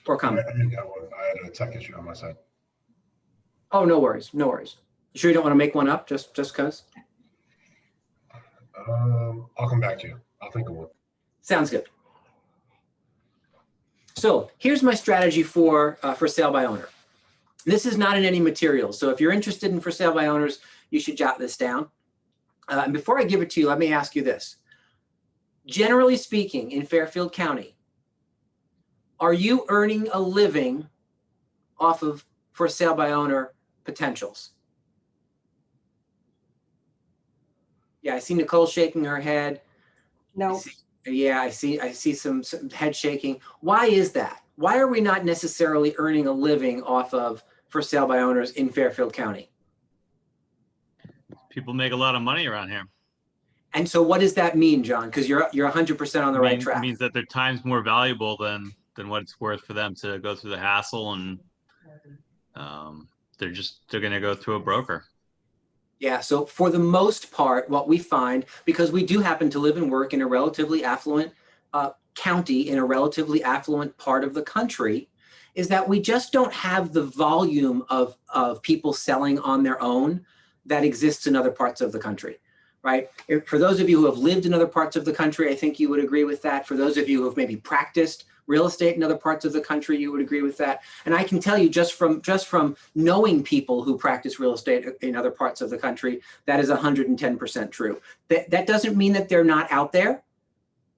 Speaker 5: or comment?
Speaker 8: I had a tech issue on my side.
Speaker 5: Oh, no worries. No worries. You sure you don't want to make one up just because?
Speaker 8: I'll come back to you. I'll think of one.
Speaker 5: Sounds good. So here's my strategy for sale by owner. This is not in any materials. So if you're interested in for sale by owners, you should jot this down. And before I give it to you, let me ask you this. Generally speaking, in Fairfield County, are you earning a living off of for sale by owner potentials? Yeah, I see Nicole shaking her head.
Speaker 7: No,
Speaker 5: I see some head shaking. Why is that? Why are we not necessarily earning a living off of for sale by owners in Fairfield County?
Speaker 3: People make a lot of money around here.
Speaker 5: And so what does that mean, John? Because you're 100% on the right track.
Speaker 3: It means that their time's more valuable than what it's worth for them to go through the hassle, and they're going to go through a broker.
Speaker 5: Yeah, so for the most part, what we find, because we do happen to live and work in a relatively affluent county, in a relatively affluent part of the country, is that we just don't have the volume of people selling on their own that exists in other parts of the country, right? For those of you who have lived in other parts of the country, I think you would agree with that. For those of you who have maybe practiced real estate in other parts of the country, you would agree with that. And I can tell you just from knowing people who practice real estate in other parts of the country, that is 110% true. That doesn't mean that they're not out there.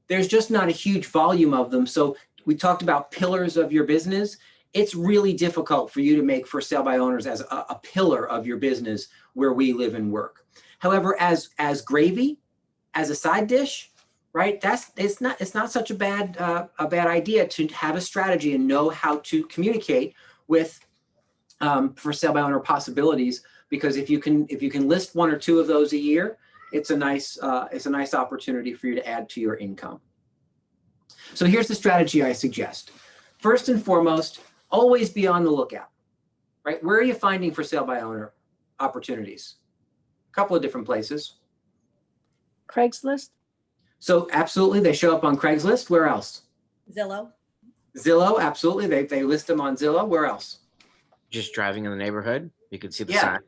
Speaker 5: There's just not a huge volume of them. So we talked about pillars of your business. It's really difficult for you to make for sale by owners as a pillar of your business where we live and work. However, as gravy, as a side dish, right? It's not such a bad idea to have a strategy and know how to communicate with for sale by owner possibilities, because if you can list 1 or 2 of those a year, it's a nice opportunity for you to add to your income. So here's the strategy I suggest. First and foremost, always be on the lookout, right? Where are you finding for sale by owner opportunities? A couple of different places.
Speaker 6: Craigslist?
Speaker 5: So absolutely, they show up on Craigslist. Where else?
Speaker 2: Zillow.
Speaker 5: Zillow, absolutely. They list them on Zillow. Where else?
Speaker 4: Just driving in the neighborhood, you can see the
Speaker 5: Yeah.
Speaker 4: sign.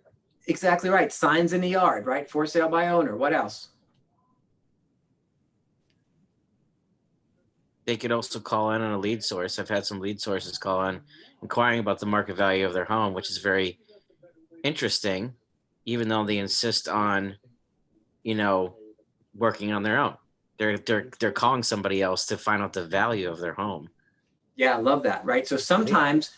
Speaker 5: Exactly right. Signs in the yard, right? For sale by owner. What else?
Speaker 4: They could also call in on a lead source. I've had some lead sources call in inquiring about the market value of their home, which is very interesting, even though they insist on, working on their own. They're calling somebody else to find out the value of their home.
Speaker 5: Yeah, I love that, right? So sometimes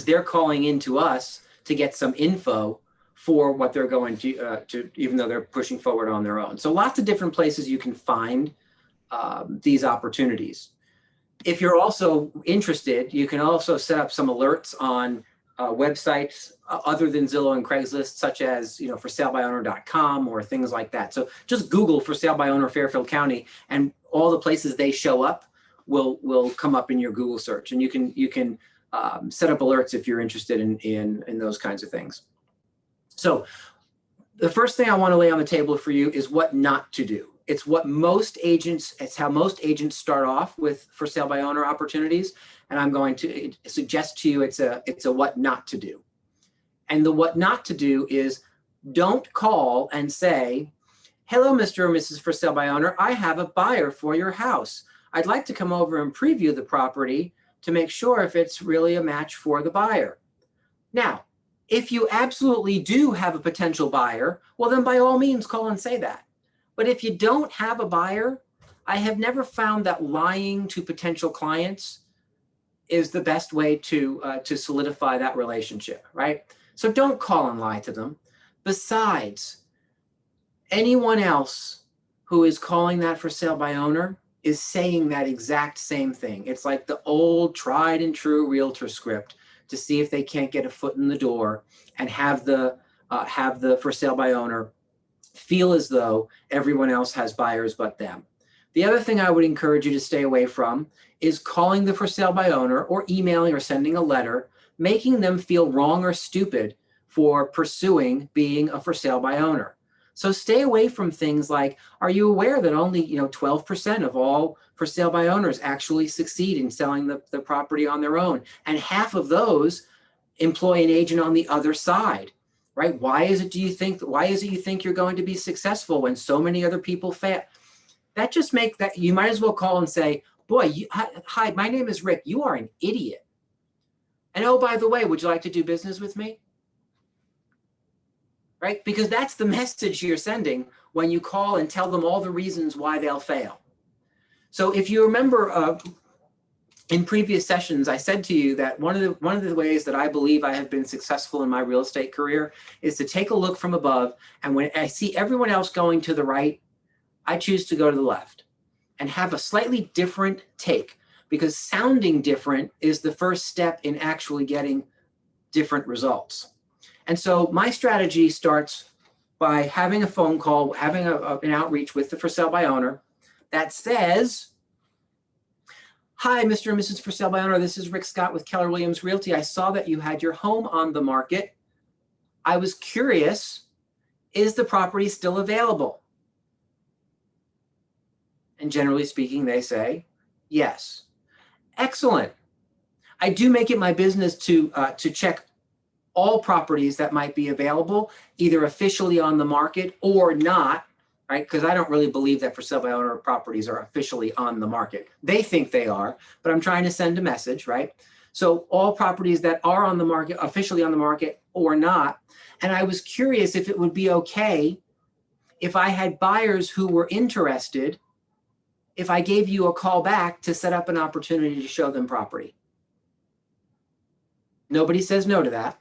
Speaker 5: they're calling into us to get some info for what they're going to, even though they're pushing forward on their own. So lots of different places you can find these opportunities. If you're also interested, you can also set up some alerts on websites other than Zillow and Craigslist, such as for salebyowner.com or things like that. So just Google for sale by owner Fairfield County, and all the places they show up will come up in your Google search, and you can set up alerts if you're interested in those kinds of things. So the first thing I want to lay on the table for you is what not to do. It's how most agents start off with for sale by owner opportunities. And I'm going to suggest to you it's a what not to do. And the what not to do is, don't call and say, hello, Mr. or Mrs. for sale by owner, I have a buyer for your house. I'd like to come over and preview the property to make sure if it's really a match for the buyer. Now, if you absolutely do have a potential buyer, well, then by all means call and say that. But if you don't have a buyer, I have never found that lying to potential clients is the best way to solidify that relationship, right? So don't call and lie to them. Besides, anyone else who is calling that for sale by owner is saying that exact same thing. It's like the old tried and true realtor script to see if they can't get a foot in the door and have the for sale by owner feel as though everyone else has buyers but them. The other thing I would encourage you to stay away from is calling the for sale by owner or emailing or sending a letter, making them feel wrong or stupid for pursuing being a for sale by owner. So stay away from things like, are you aware that only 12% of all for sale by owners actually succeed in selling the property on their own? And half of those employ an agent on the other side, right? Why is it you think you're going to be successful when so many other people fail? That just makes that, you might as well call and say, boy, hi, my name is Rick. You are an idiot. And oh, by the way, would you like to do business with me? Right? Because that's the message you're sending when you call and tell them all the reasons why they'll fail. So if you remember in previous sessions, I said to you that one of the ways that I believe I have been successful in my real estate career is to take a look from above. And when I see everyone else going to the right, I choose to go to the left and have a slightly different take, because sounding different is the first step in actually getting different results. And so my strategy starts by having a phone call, having an outreach with the for sale by owner that says, hi, Mr. and Mrs. for sale by owner, this is Rick Scott with Keller Williams Realty. I saw that you had your home on the market. I was curious, is the property still available? And generally speaking, they say, yes. Excellent. I do make it my business to check all properties that might be available, either officially on the market or not, right? Because I don't really believe that for sale by owner properties are officially on the market. They think they are, but I'm trying to send a message, right? So all properties that are on the market, officially on the market or not. And I was curious if it would be okay if I had buyers who were interested, if I gave you a call back to set up an opportunity to show them property. Nobody says no to that.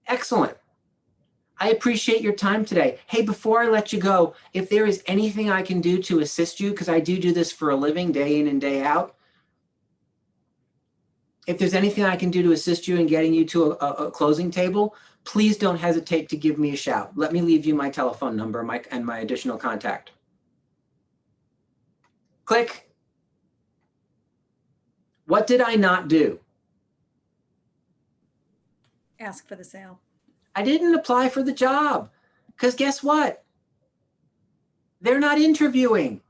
Speaker 5: Excellent. I appreciate your time today. Hey, before I let you go, if there is anything I can do to assist you, because I do this for a living, day in and day out. If there's anything I can do to assist you in getting you to a closing table, please don't hesitate to give me a shout. Let me leave you my telephone number and my additional contact. Click. What did I not do?
Speaker 2: Ask for the sale.
Speaker 5: I didn't apply for the job because guess what? They're not interviewing.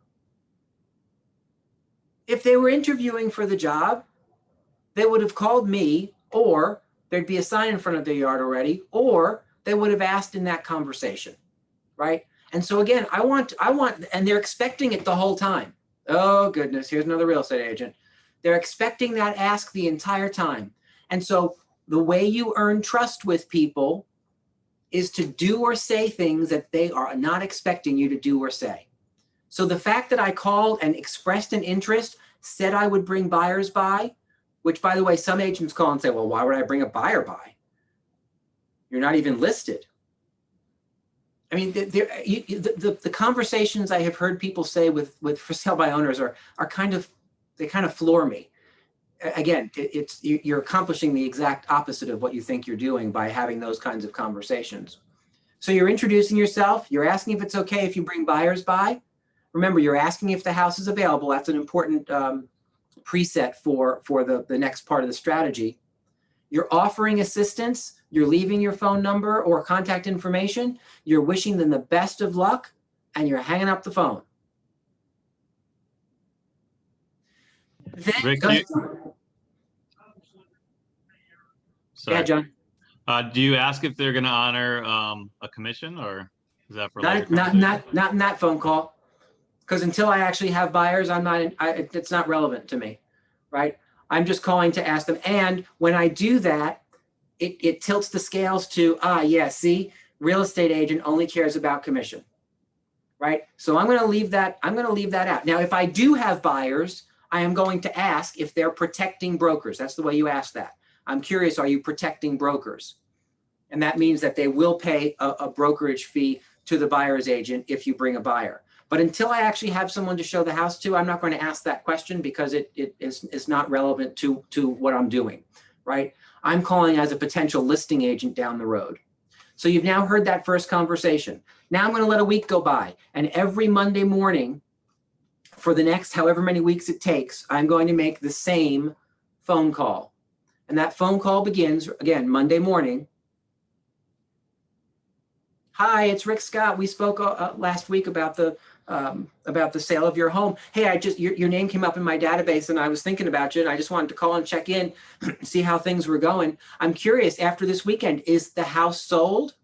Speaker 5: If they were interviewing for the job, they would have called me, or there'd be a sign in front of their yard already, or they would have asked in that conversation, right? And so again, I want, and they're expecting it the whole time. Oh goodness, here's another real estate agent. They're expecting that ask the entire time. And so the way you earn trust with people is to do or say things that they are not expecting you to do or say. So the fact that I called and expressed an interest, said I would bring buyers by, which by the way, some agents call and say, well, why would I bring a buyer by? You're not even listed. I mean, the conversations I have heard people say with for sale by owners are kind of, they kind of floor me. Again, you're accomplishing the exact opposite of what you think you're doing by having those kinds of conversations. So you're introducing yourself. You're asking if it's okay if you bring buyers by. Remember, you're asking if the house is available. That's an important preset for the next part of the strategy. You're offering assistance. You're leaving your phone number or contact information. You're wishing them the best of luck, and you're hanging up the phone.
Speaker 3: Rick, sorry.
Speaker 5: Yeah, John.
Speaker 3: Do you ask if they're going to honor a commission, or is that for later
Speaker 5: Not
Speaker 3: conversation?
Speaker 5: in that phone call, because until I actually have buyers, it's not relevant to me, right? I'm just calling to ask them. And when I do that, it tilts the scales to, yeah, see, real estate agent only cares about commission, right? So I'm going to leave that out. Now, if I do have buyers, I am going to ask if they're protecting brokers. That's the way you ask that. I'm curious, are you protecting brokers? And that means that they will pay a brokerage fee to the buyer's agent if you bring a buyer. But until I actually have someone to show the house to, I'm not going to ask that question because it is not relevant to what I'm doing, right? I'm calling as a potential listing agent down the road. So you've now heard that first conversation. Now I'm going to let a week go by, and every Monday morning for the next however many weeks it takes, I'm going to make the same phone call. And that phone call begins, again, Monday morning. Hi, it's Rick Scott. We spoke last week about the sale of your home. Hey, your name came up in my database and I was thinking about you and I just wanted to call and check in, see how things were going. I'm curious, after this weekend, is the house sold?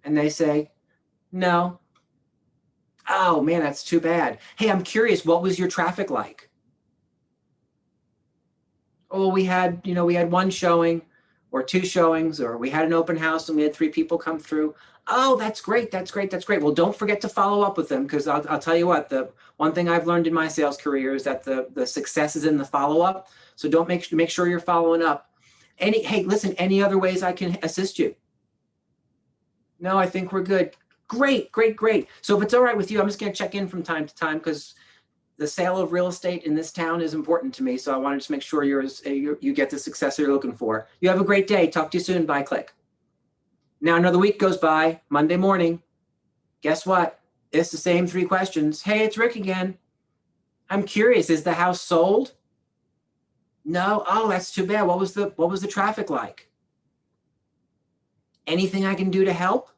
Speaker 5: And they say, no. Oh man, that's too bad. Hey, I'm curious, what was your traffic like? Oh, we had one showing or two showings, or we had an open house and we had 3 people come through. Oh, that's great. That's great. That's great. Well, don't forget to follow up with them, because I'll tell you what, the one thing I've learned in my sales career is that the success is in the follow-up. So don't make sure you're following up. Hey, listen, any other ways I can assist you? No, I think we're good. Great, great, great. So if it's all right with you, I'm just going to check in from time to time, because the sale of real estate in this town is important to me. So I want to just make sure you get the success you're looking for. You have a great day. Talk to you soon. Bye, click. Now another week goes by, Monday morning. Guess what? It's the same 3 questions. Hey, it's Rick again. I'm curious, is the house sold? No. Oh, that's too bad. What was the traffic like? Anything I can do to help?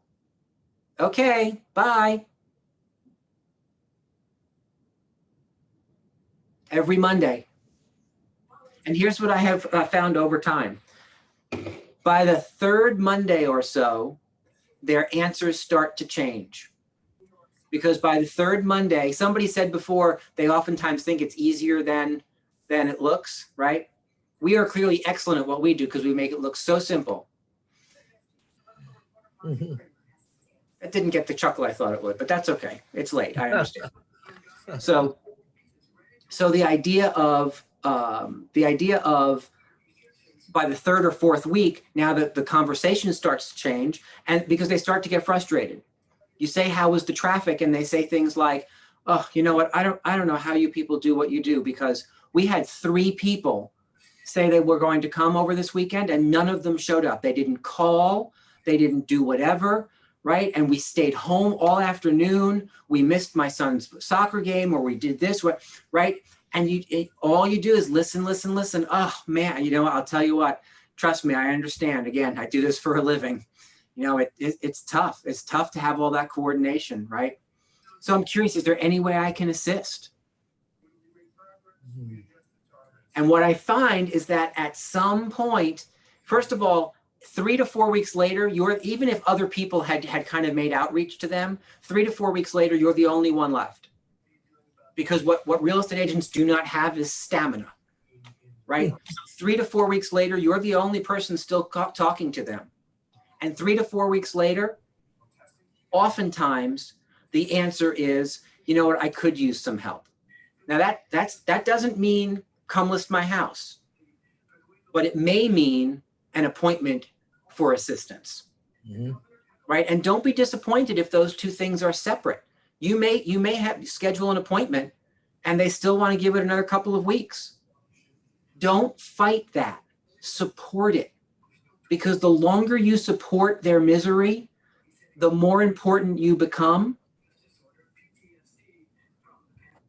Speaker 5: Okay, bye. Every Monday. And here's what I have found over time. By the 3rd Monday or so, their answers start to change. Because by the 3rd Monday, somebody said before, they oftentimes think it's easier than it looks, right? We are clearly excellent at what we do because we make it look so simple. It didn't get the chuckle I thought it would, but that's okay. It's late, I understand. So the idea of by the third or fourth week, now that the conversation starts to change, and because they start to get frustrated. You say, how was the traffic? And they say things like, oh, you know what? I don't know how you people do what you do, because we had 3 people say they were going to come over this weekend and none of them showed up. They didn't call, they didn't do whatever, right? And we stayed home all afternoon. We missed my son's soccer game, or we did this, right? And all you do is listen. Oh man, you know, I'll tell you what, trust me, I understand. Again, I do this for a living. You know, it's tough. It's tough to have all that coordination, right? So I'm curious, is there any way I can assist? And what I find is that at some point, first of all, 3 to 4 weeks later, even if other people had kind of made outreach to them, 3 to 4 weeks later, you're the only one left. Because what real estate agents do not have is stamina, right? 3 to 4 weeks later, you're the only person still talking to them. And 3 to 4 weeks later, oftentimes the answer is, you know what, I could use some help. Now that doesn't mean come list my house, but it may mean an appointment for assistance, right? And don't be disappointed if those two things are separate. You may have schedule an appointment and they still want to give it another couple of weeks. Don't fight that. Support it. Because the longer you support their misery, the more important you become.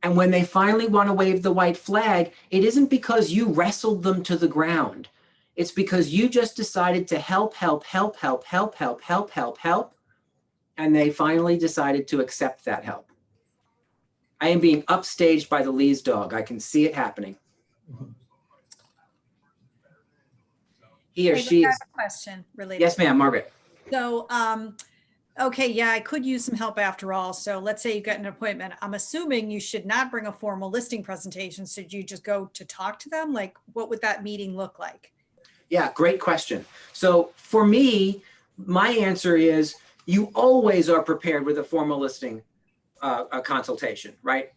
Speaker 5: And when they finally want to wave the white flag, it isn't because you wrestled them to the ground. It's because you just decided to help. And they finally decided to accept that help. I am being upstaged by the Lee's dog. I can see it happening. He or
Speaker 2: Hey,
Speaker 5: she
Speaker 2: I
Speaker 5: is.
Speaker 2: have a question related.
Speaker 5: Yes, ma'am, Margaret.
Speaker 2: So, okay, yeah, I could use some help after all. So let's say you get an appointment. I'm assuming you should not bring a formal listing presentation. Should you just go to talk to them? Like, what would that meeting look like?
Speaker 5: Yeah, great question. So for me, my answer is you always are prepared with a formal listing a consultation, right?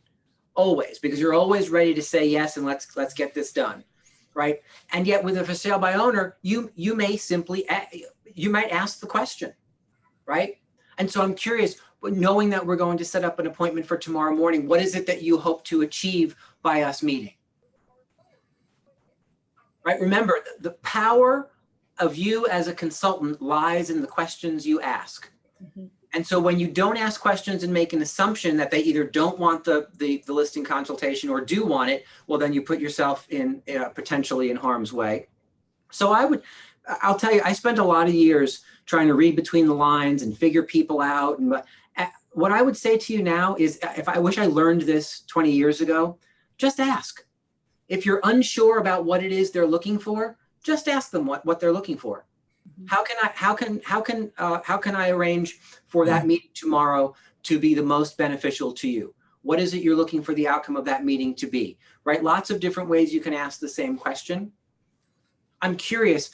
Speaker 5: Always, because you're always ready to say yes and let's get this done, right? And yet with a for sale by owner, you may simply, you might ask the question, right? And so I'm curious, knowing that we're going to set up an appointment for tomorrow morning, what is it that you hope to achieve by us meeting? Right? Remember, the power of you as a consultant lies in the questions you ask.
Speaker 2: Mm-hmm.
Speaker 5: And so when you don't ask questions and make an assumption that they either don't want the listing consultation or do want it, well, then you put yourself in potentially in harm's way. So I'll tell you, I spent a lot of years trying to read between the lines and figure people out. And what I would say to you now is, if I wish I learned this 20 years ago, just ask. If you're unsure about what it is they're looking for, just ask them what they're looking for. How can I arrange for that meeting tomorrow to be the most beneficial to you? What is it you're looking for the outcome of that meeting to be? Right? Lots of different ways you can ask the same question. I'm curious,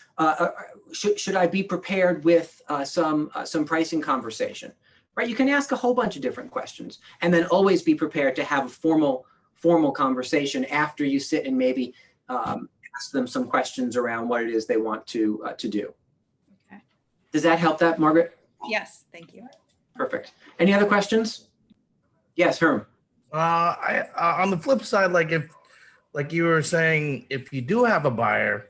Speaker 5: should I be prepared with some pricing conversation? Right? You can ask a whole bunch of different questions, and then always be prepared to have a formal conversation after you sit and maybe ask them some questions around what it is they want to do.
Speaker 2: Okay.
Speaker 5: Does that help that, Margaret?
Speaker 2: Yes, thank you.
Speaker 5: Perfect. Any other questions? Yes, Herm.
Speaker 9: On the flip side, like you were saying, if you do have a buyer,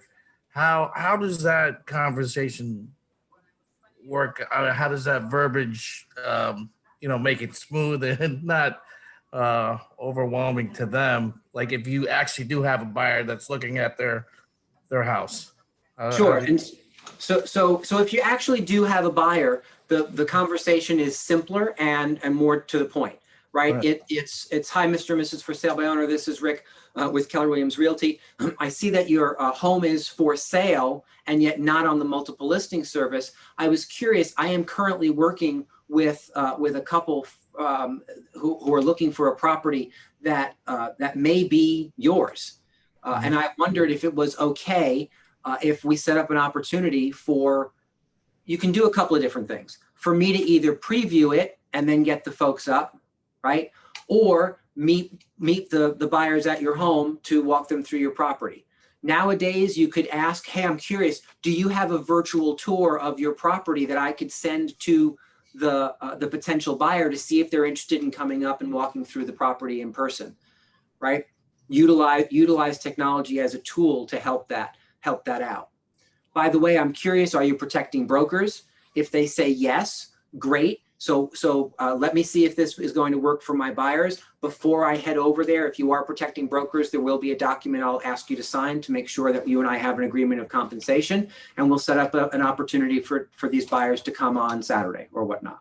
Speaker 9: how does that conversation work? How does that verbiage, make it smooth and not overwhelming to them? Like if you actually do have a buyer that's looking at their house.
Speaker 5: Sure. And so if you actually do have a buyer, the conversation is simpler and more to the point, right? It's hi, Mr. and Mrs. For Sale by Owner. This is Rick with Keller Williams Realty. I see that your home is for sale and yet not on the multiple listing service. I was curious. I am currently working with a couple who are looking for a property that may be yours. And I wondered if it was okay if we set up an opportunity for, you can do a couple of different things. For me to either preview it and then get the folks up, right? Or meet the buyers at your home to walk them through your property. Nowadays, you could ask, hey, I'm curious, do you have a virtual tour of your property that I could send to the potential buyer to see if they're interested in coming up and walking through the property in person, right? Utilize technology as a tool to help that out. By the way, I'm curious, are you protecting brokers? If they say yes, great. So let me see if this is going to work for my buyers. Before I head over there, if you are protecting brokers, there will be a document I'll ask you to sign to make sure that you and I have an agreement of compensation, and we'll set up an opportunity for these buyers to come on Saturday or whatnot.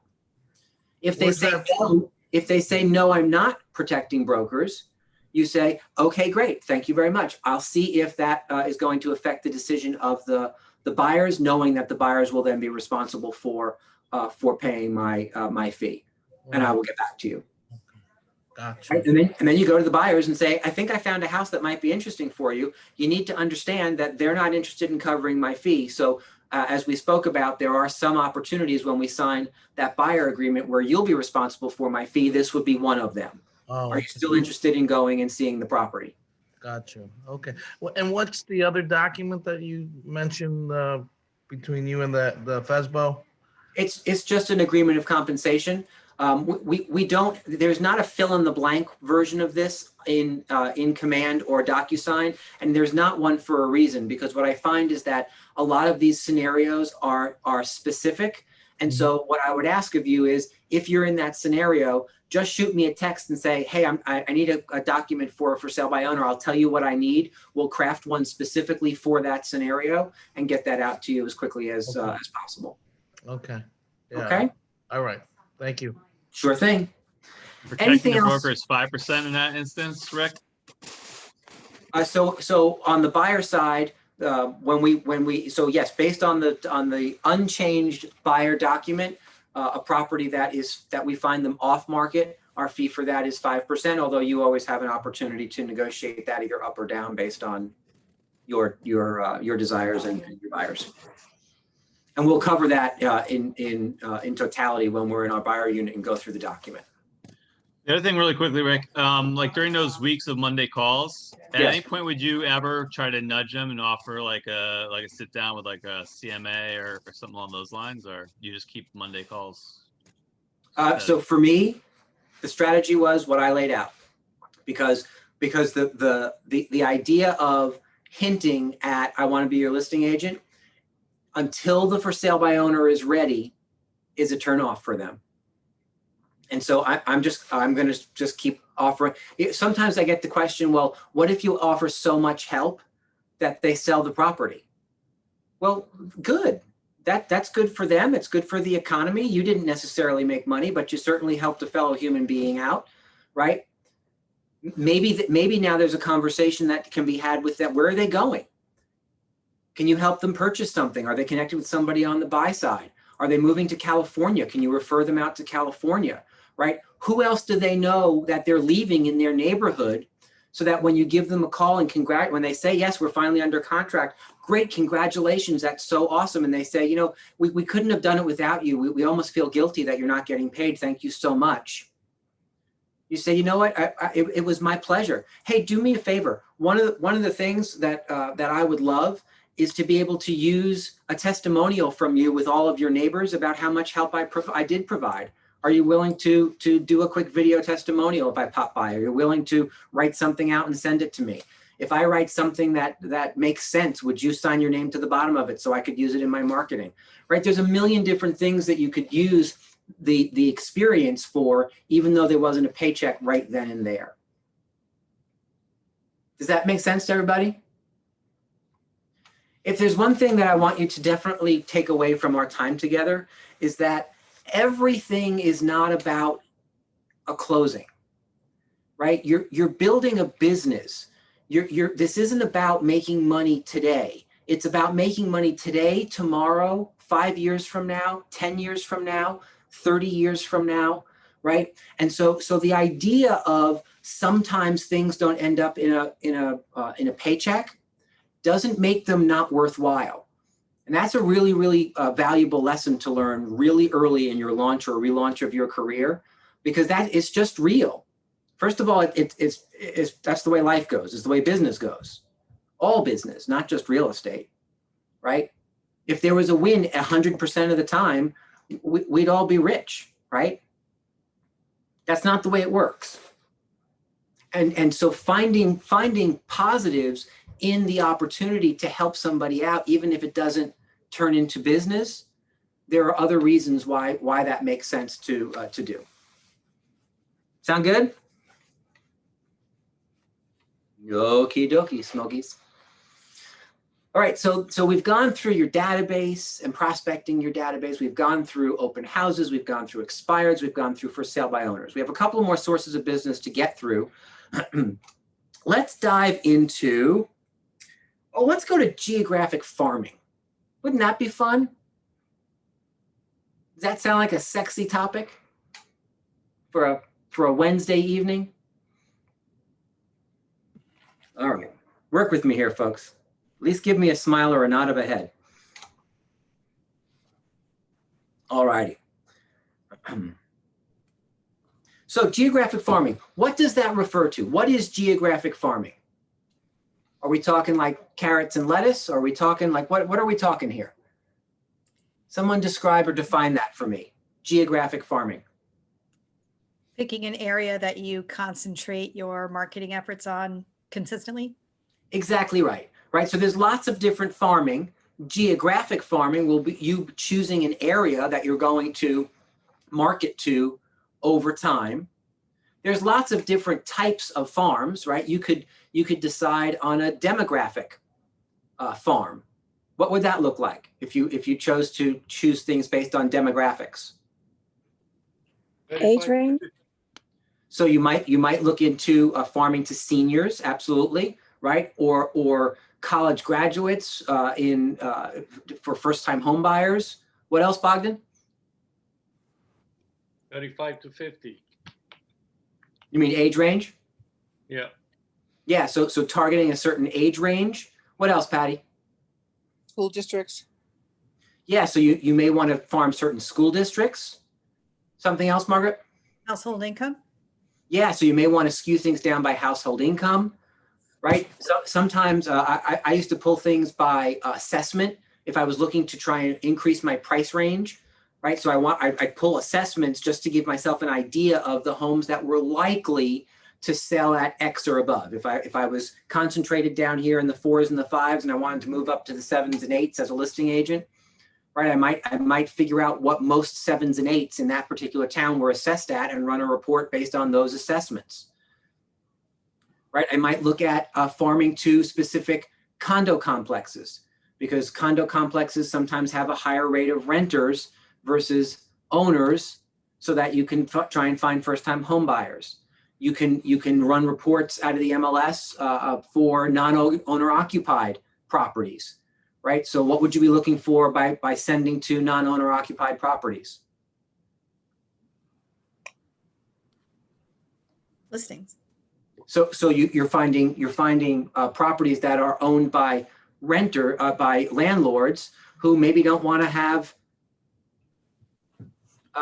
Speaker 5: If they say no, I'm not protecting brokers, you say, okay, great, thank you very much. I'll see if that is going to affect the decision of the buyers, knowing that the buyers will then be responsible for paying my fee, and I will get back to you.
Speaker 9: Gotcha.
Speaker 5: Right? And then you go to the buyers and say, I think I found a house that might be interesting for you. You need to understand that they're not interested in covering my fee. So as we spoke about, there are some opportunities when we sign that buyer agreement where you'll be responsible for my fee. This would be one of them.
Speaker 9: Oh,
Speaker 5: Are you still interested in going and seeing the property?
Speaker 9: gotcha. Okay. Well, and what's the other document that you mentioned between you and the FESBO?
Speaker 5: It's just an agreement of compensation. We don't, there's not a fill in the blank version of this in Command or DocuSign, and there's not one for a reason, because what I find is that a lot of these scenarios are specific. And so what I would ask of you is, if you're in that scenario, just shoot me a text and say, hey, I need a document for sale by owner. I'll tell you what I need. We'll craft one specifically for that scenario and get that out to you as quickly as possible.
Speaker 9: Okay. Yeah.
Speaker 5: Okay.
Speaker 9: All right. Thank you.
Speaker 5: Sure thing.
Speaker 3: Protecting
Speaker 5: Anything
Speaker 3: the
Speaker 5: else?
Speaker 3: broker is 5% in that instance, Rick?
Speaker 5: So on the buyer side, so yes, based on the unchanged buyer document, a property that we find them off market, our fee for that is 5%. Although you always have an opportunity to negotiate that either up or down based on your desires and your buyers. And we'll cover that in totality when we're in our buyer unit and go through the document.
Speaker 3: The other thing really quickly, Rick, like during those weeks of Monday calls, at
Speaker 5: Yes.
Speaker 3: any point would you ever try to nudge them and offer like a sit down with like a CMA or something along those lines, or you just keep Monday calls?
Speaker 5: So for me, the strategy was what I laid out, because the idea of hinting at, I want to be your listing agent, until the for sale by owner is ready, is a turn off for them. And so I'm going to just keep offering. Sometimes I get the question, well, what if you offer so much help that they sell the property? Well, good. That's good for them. It's good for the economy. You didn't necessarily make money, but you certainly helped a fellow human being out, right? Maybe now there's a conversation that can be had with them. Where are they going? Can you help them purchase something? Are they connected with somebody on the buy side? Are they moving to California? Can you refer them out to California, right? Who else do they know that they're leaving in their neighborhood, so that when you give them a call and when they say, yes, we're finally under contract, great, congratulations, that's so awesome. And they say, you know, we couldn't have done it without you. We almost feel guilty that you're not getting paid. Thank you so much. You say, you know what, it was my pleasure. Hey, do me a favor. One of the things that I would love is to be able to use a testimonial from you with all of your neighbors about how much help I did provide. Are you willing to do a quick video testimonial if I pop by? Are you willing to write something out and send it to me? If I write something that makes sense, would you sign your name to the bottom of it so I could use it in my marketing? Right? There's a million different things that you could use the experience for, even though there wasn't a paycheck right then and there. Does that make sense to everybody? If there's one thing that I want you to definitely take away from our time together, is that everything is not about a closing, right? You're building a business. This isn't about making money today. It's about making money today, tomorrow, 5 years from now, 10 years from now, 30 years from now, right? And so the idea of sometimes things don't end up in a paycheck doesn't make them not worthwhile. And that's a really, really valuable lesson to learn really early in your launch or relaunch of your career, because that is just real. First of all, it's that's the way life goes. It's the way business goes. all business, not just real estate, right? If there was a win 100% of the time, we'd all be rich, right? That's not the way it works. And so finding positives in the opportunity to help somebody out, even if it doesn't turn into business, there are other reasons why that makes sense to do. Sound good? Okie dokie, Smokies. All right, so we've gone through your database and prospecting your database. We've gone through open houses. We've gone through expireds. We've gone through for sale by owners. We have a couple more sources of business to get through. Let's dive into, let's go to geographic farming. Wouldn't that be fun? Does that sound like a sexy topic for a Wednesday evening? All right, work with me here, folks. At least give me a smile or a nod of a head. All righty. So geographic farming, what does that refer to? What is geographic farming? Are we talking like carrots and lettuce? Or are we talking like, what are we talking here? Someone describe or define that for me. Geographic farming.
Speaker 2: Picking an area that you concentrate your marketing efforts on consistently?
Speaker 5: Exactly right. Right. So there's lots of different farming. Geographic farming will be you choosing an area that you're going to market to over time. There's lots of different types of farms, right? You could decide on a demographic farm. What would that look like if you chose to choose things based on demographics?
Speaker 6: Age range?
Speaker 5: So you might look into farming to seniors, absolutely, right? Or college graduates for first-time home buyers. What else, Bogdan?
Speaker 10: 35 to 50.
Speaker 5: You mean age range?
Speaker 10: Yeah.
Speaker 5: Yeah, so targeting a certain age range. What else, Patty?
Speaker 11: School districts.
Speaker 5: Yeah, so you may want to farm certain school districts. Something else, Margaret?
Speaker 2: Household income?
Speaker 5: Yeah, so you may want to skew things down by household income, right? So sometimes I used to pull things by assessment if I was looking to try and increase my price range, right? So I'd pull assessments just to give myself an idea of the homes that were likely to sell at X or above. If I was concentrated down here in the 4s and the 5s and I wanted to move up to the 7s and 8s as a listing agent, right? I might figure out what most 7s and 8s in that particular town were assessed at and run a report based on those assessments, right? I might look at farming to specific condo complexes because condo complexes sometimes have a higher rate of renters versus owners so that you can try and find first-time home buyers. You can run reports out of the MLS for non-owner occupied properties, right? So what would you be looking for by sending to non-owner occupied properties?
Speaker 2: Listings.
Speaker 5: So you're finding properties that are owned by by landlords who maybe don't want to have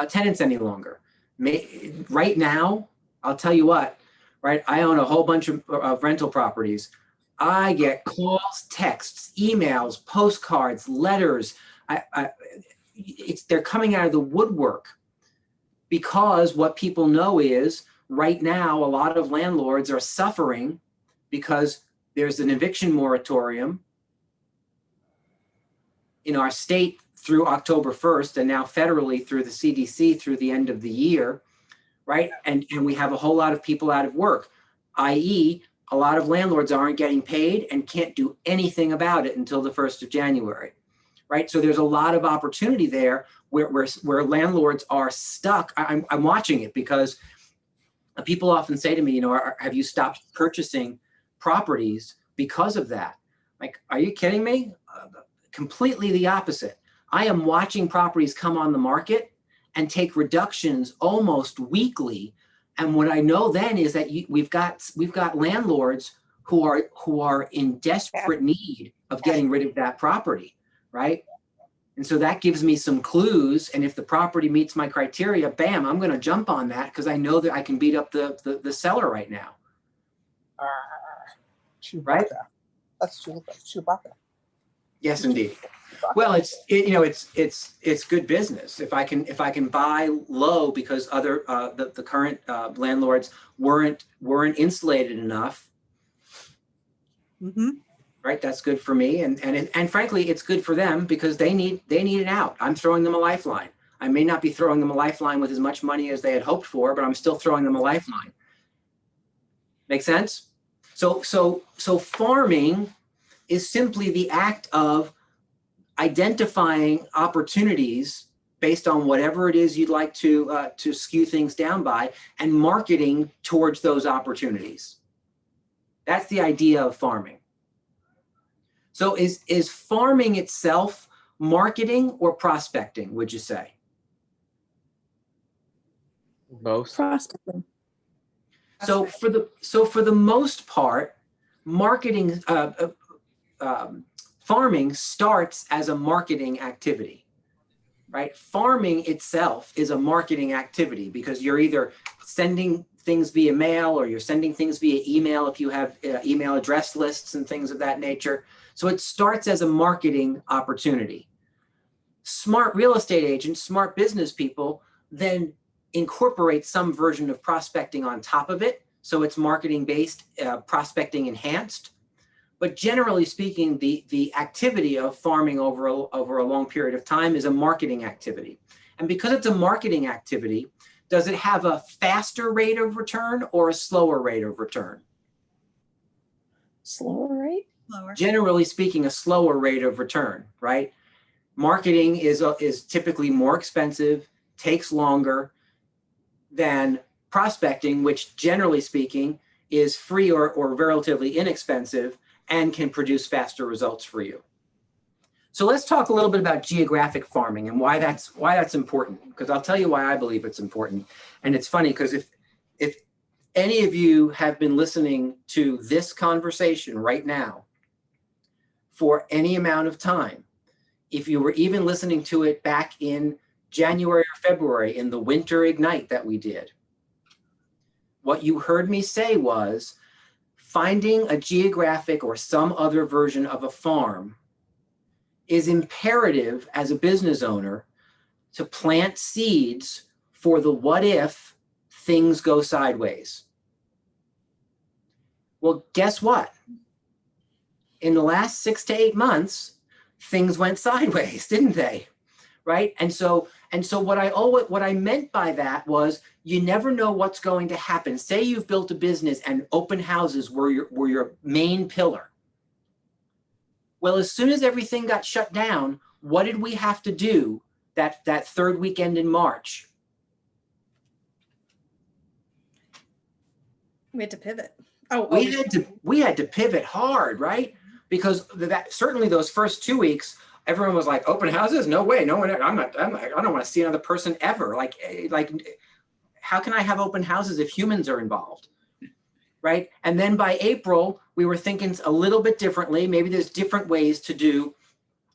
Speaker 5: tenants any longer. Right now, I'll tell you what, right? I own a whole bunch of rental properties. I get calls, texts, emails, postcards, letters. They're coming out of the woodwork because what people know is right now, a lot of landlords are suffering because there's an eviction moratorium in our state through October 1st and now federally through the CDC through the end of the year, right? And we have a whole lot of people out of work, i.e., a lot of landlords aren't getting paid and can't do anything about it until the 1st of January, right? So there's a lot of opportunity there where landlords are stuck. I'm watching it because people often say to me, have you stopped purchasing properties because of that? Like, are you kidding me? Completely the opposite. I am watching properties come on the market and take reductions almost weekly. And what I know then is that we've got landlords who are in desperate need of getting rid of that property, right? And so that gives me some clues. And if the property meets my criteria, bam, I'm going to jump on that because I know that I can beat up the seller right now. Right?
Speaker 11: That's Chewbacca.
Speaker 5: Yes, indeed. Well, it's good business. If I can buy low because other the current landlords weren't insulated enough,
Speaker 11: Mm-hmm.
Speaker 5: right? That's good for me, and frankly, it's good for them because they need an out. I'm throwing them a lifeline. I may not be throwing them a lifeline with as much money as they had hoped for, but I'm still throwing them a lifeline. Make sense? So farming is simply the act of identifying opportunities based on whatever it is you'd like to skew things down by, and marketing towards those opportunities. That's the idea of farming. So is farming itself marketing or prospecting, would you say?
Speaker 4: Both.
Speaker 6: Prospecting.
Speaker 5: So for the most part, marketing, farming starts as a marketing activity, right? Farming itself is a marketing activity because you're either sending things via mail or you're sending things via email if you have email address lists and things of that nature. So it starts as a marketing opportunity. Smart real estate agents, smart business people then incorporate some version of prospecting on top of it. So it's marketing based, prospecting enhanced. But generally speaking, the activity of farming over a long period of time is a marketing activity. And because it's a marketing activity, does it have a faster rate of return or a slower rate of return?
Speaker 6: Slower rate?
Speaker 2: Lower.
Speaker 5: Generally speaking, a slower rate of return, right? Marketing is typically more expensive, takes longer than prospecting, which generally speaking is free or relatively inexpensive and can produce faster results for you. So let's talk a little bit about geographic farming and why that's important, because I'll tell you why I believe it's important. And it's funny because if any of you have been listening to this conversation right now for any amount of time, if you were even listening to it back in January or February in the Winter Ignite that we did, what you heard me say was finding a geographic or some other version of a farm is imperative as a business owner to plant seeds for the what if things go sideways. Well, guess what? In the last 6 to 8 months, things went sideways, didn't they? Right? And so what I meant by that was you never know what's going to happen. Say you've built a business and open houses were your main pillar. Well, as soon as everything got shut down, what did we have to do that third weekend in March?
Speaker 2: We had to pivot.
Speaker 5: We had to pivot hard, right? Because certainly those first 2 weeks, everyone was like, open houses? No way, no one. I don't want to see another person ever. Like, how can I have open houses if humans are involved, right? And then by April, we were thinking a little bit differently. Maybe there's different ways to do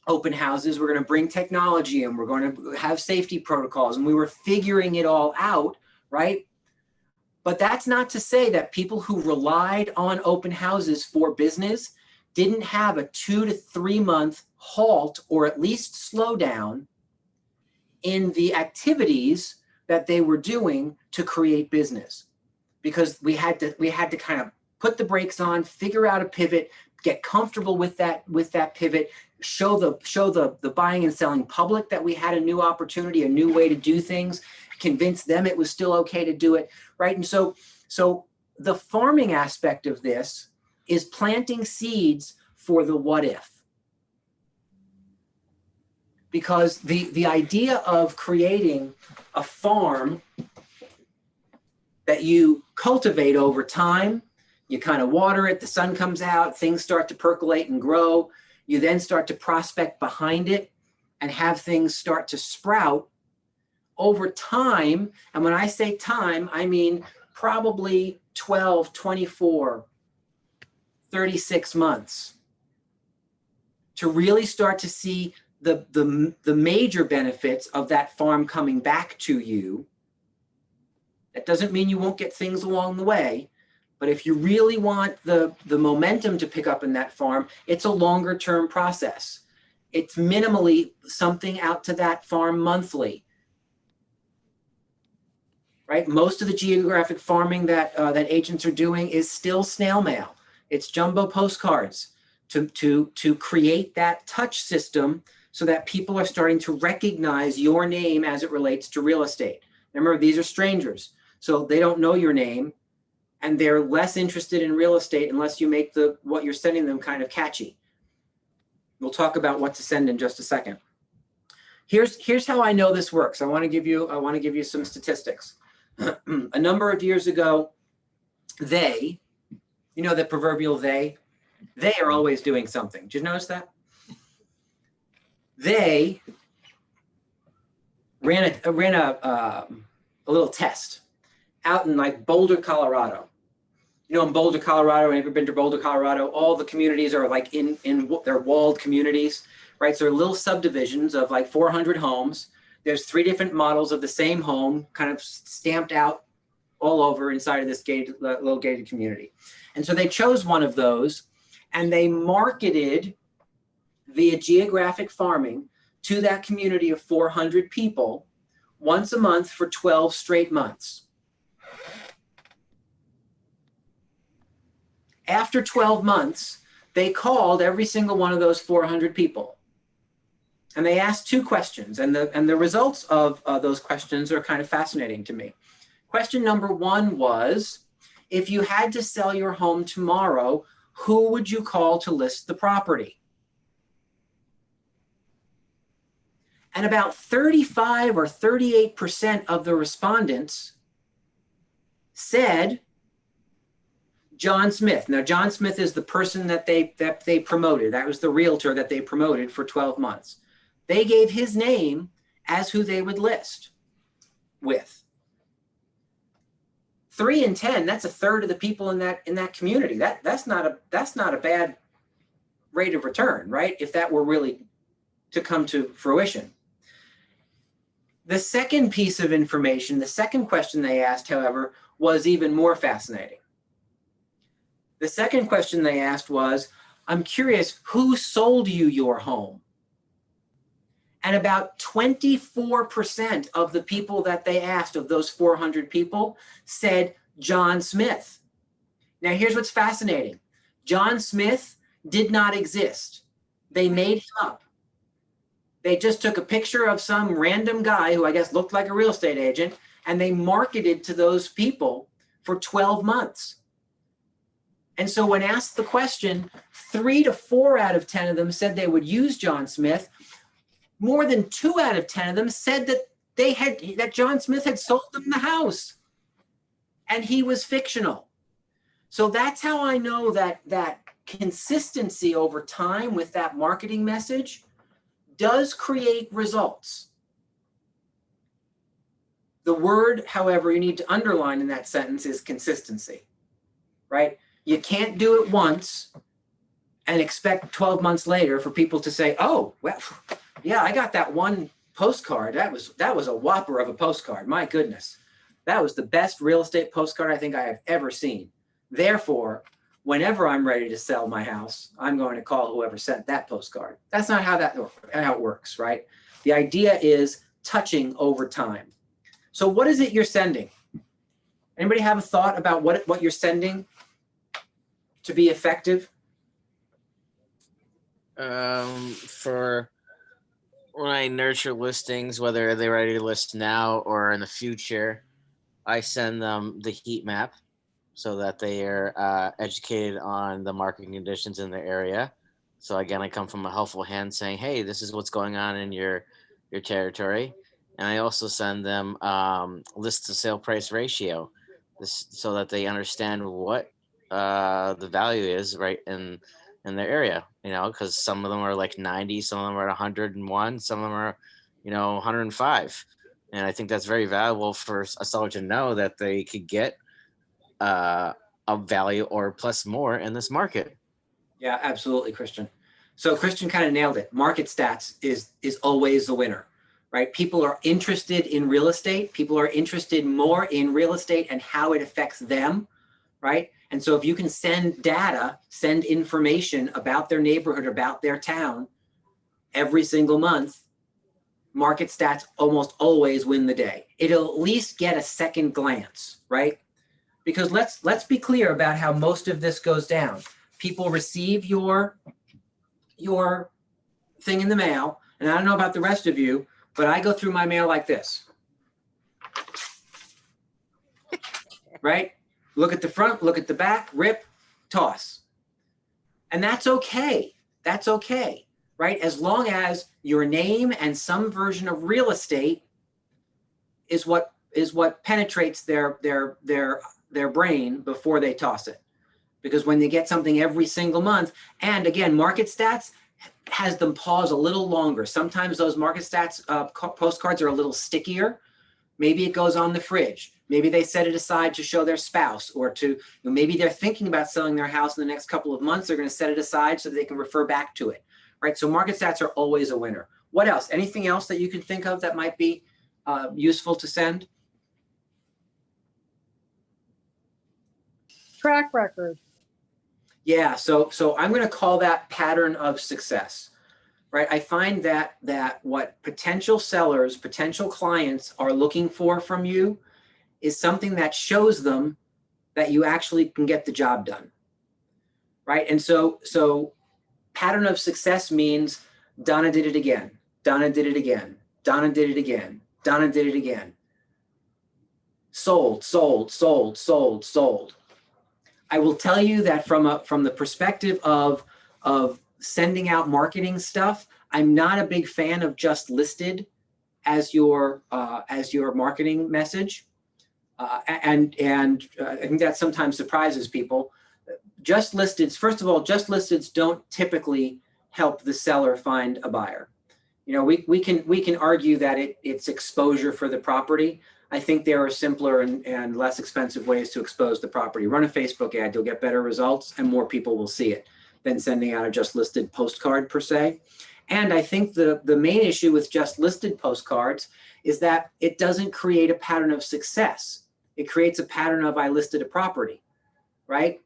Speaker 5: open houses. We're going to bring technology in. We're going to have safety protocols, and we were figuring it all out, right? But that's not to say that people who relied on open houses for business didn't have a 2 to 3 month halt or at least slowdown in the activities that they were doing to create business, because we had to kind of put the brakes on, figure out a pivot, get comfortable with that pivot, show the buying and selling public that we had a new opportunity, a new way to do things, convince them it was still okay to do it, right? And so the farming aspect of this is planting seeds for the what if. Because the idea of creating a farm that you cultivate over time, you kind of water it, the sun comes out, things start to percolate and grow, you then start to prospect behind it and have things start to sprout over time. And when I say time, I mean probably 12, 24, 36 months to really start to see the major benefits of that farm coming back to you. That doesn't mean you won't get things along the way, But if you really want the momentum to pick up in that farm, it's a longer term process. It's minimally something out to that farm monthly, right? Most of the geographic farming that agents are doing is still snail mail. It's jumbo postcards to create that touch system so that people are starting to recognize your name as it relates to real estate. Remember, these are strangers, so they don't know your name, and they're less interested in real estate unless you make what you're sending them kind of catchy. We'll talk about what to send in just a second. Here's how I know this works. I want to give you some statistics. A number of years ago, you know, the proverbial they are always doing something. Did you notice that? They ran a little test out in like Boulder, Colorado. You know, in Boulder, Colorado, have you ever been to Boulder, Colorado? All the communities are like they're walled communities, right? So they're little subdivisions of like 400 homes. There's 3 different models of the same home kind of stamped out all over inside of this little gated community. And so they chose one of those and they marketed via geographic farming to that community of 400 people once a month for 12 straight months. After 12 months, they called every single one of those 400 people. And they asked 2 questions, and the results of those questions are kind of fascinating to me. Question number 1 was, if you had to sell your home tomorrow, who would you call to list the property? And about 35 or 38% of the respondents said John Smith. Now, John Smith is the person that they promoted. That was the realtor that they promoted for 12 months. They gave his name as who they would list with. 3 in 10, that's a third of the people in that community. That's not a bad rate of return, right? If that were really to come to fruition. The second piece of information, the second question they asked, however, was even more fascinating. The second question they asked was, I'm curious, who sold you your home? And about 24% of the people that they asked, of those 400 people, said John Smith. Now, here's what's fascinating. John Smith did not exist. They made him up. They just took a picture of some random guy who I guess looked like a real estate agent, and they marketed to those people for 12 months. And so when asked the question, 3 to 4 out of 10 of them said they would use John Smith. More than 2 out of 10 of them said that John Smith had sold them the house, and he was fictional. So that's how I know that consistency over time with that marketing message does create results. The word, however, you need to underline in that sentence is consistency, right? You can't do it once and expect 12 months later for people to say, oh, well, yeah, I got that one postcard. That was a whopper of a postcard. My goodness. That was the best real estate postcard I think I have ever seen. Therefore, whenever I'm ready to sell my house, I'm going to call whoever sent that postcard. That's not how it works, right? The idea is touching over time. So what is it you're sending? Anybody have a thought about what you're sending to be effective?
Speaker 4: For when I nurture listings, whether they're ready to list now or in the future, I send them the heat map so that they are educated on the market conditions in their area. So again, I come from a helpful hand saying, hey, this is what's going on in your territory. And I also send them list to sale price ratio, so that they understand what the value is right in their area, you know, because some of them are like 90, some of them are 101, some of them are, 105. And I think that's very valuable for a seller to know that they could get a value or plus more in this market.
Speaker 5: Yeah, absolutely, Christian. So Christian kind of nailed it. Market stats is always the winner, right? People are interested in real estate. People are interested more in real estate and how it affects them, right? And so if you can send data, send information about their neighborhood, about their town every single month, market stats almost always win the day. It'll at least get a second glance, right? Because let's be clear about how most of this goes down. People receive your thing in the mail, and I don't know about the rest of you, but I go through my mail like this. Right? Look at the front, look at the back, rip, toss. And that's okay. That's okay, right? As long as your name and some version of real estate is what penetrates their brain before they toss it. Because when they get something every single month, and again, market stats has them pause a little longer. Sometimes those market stats postcards are a little stickier. Maybe it goes on the fridge. Maybe they set it aside to show their spouse, or to, maybe they're thinking about selling their house in the next couple of months. They're going to set it aside so they can refer back to it, right? So market stats are always a winner. What else? Anything else that you can think of that might be useful to send?
Speaker 7: Track record.
Speaker 5: Yeah, so I'm going to call that pattern of success, right? I find that what potential sellers, potential clients are looking for from you is something that shows them that you actually can get the job done, right? And so pattern of success means Donna did it again, Donna did it again, Donna did it again, Donna did it again. Sold, sold, sold, sold, sold. I will tell you that from the perspective of sending out marketing stuff, I'm not a big fan of just listed as your marketing message, and I think that sometimes surprises people. Just listeds, first of all, just listeds don't typically help the seller find a buyer. We can argue that it's exposure for the property. I think there are simpler and less expensive ways to expose the property. Run a Facebook ad, you'll get better results and more people will see it than sending out a just listed postcard per se. And I think the main issue with just listed postcards is that it doesn't create a pattern of success. It creates a pattern of I listed a property, right?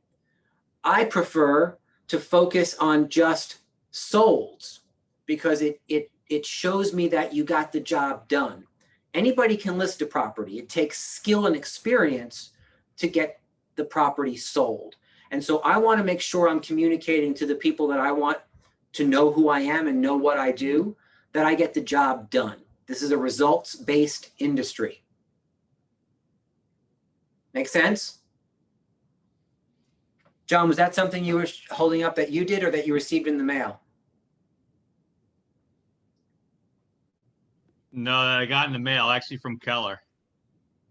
Speaker 5: I prefer to focus on just solds because it shows me that you got the job done. Anybody can list a property. It takes skill and experience to get the property sold. And so I want to make sure I'm communicating to the people that I want to know who I am and know what I do, that I get the job done. This is a results-based industry. Make sense? John, was that something you were holding up that you did or that you received in the mail?
Speaker 3: No, I got in the mail actually from Keller.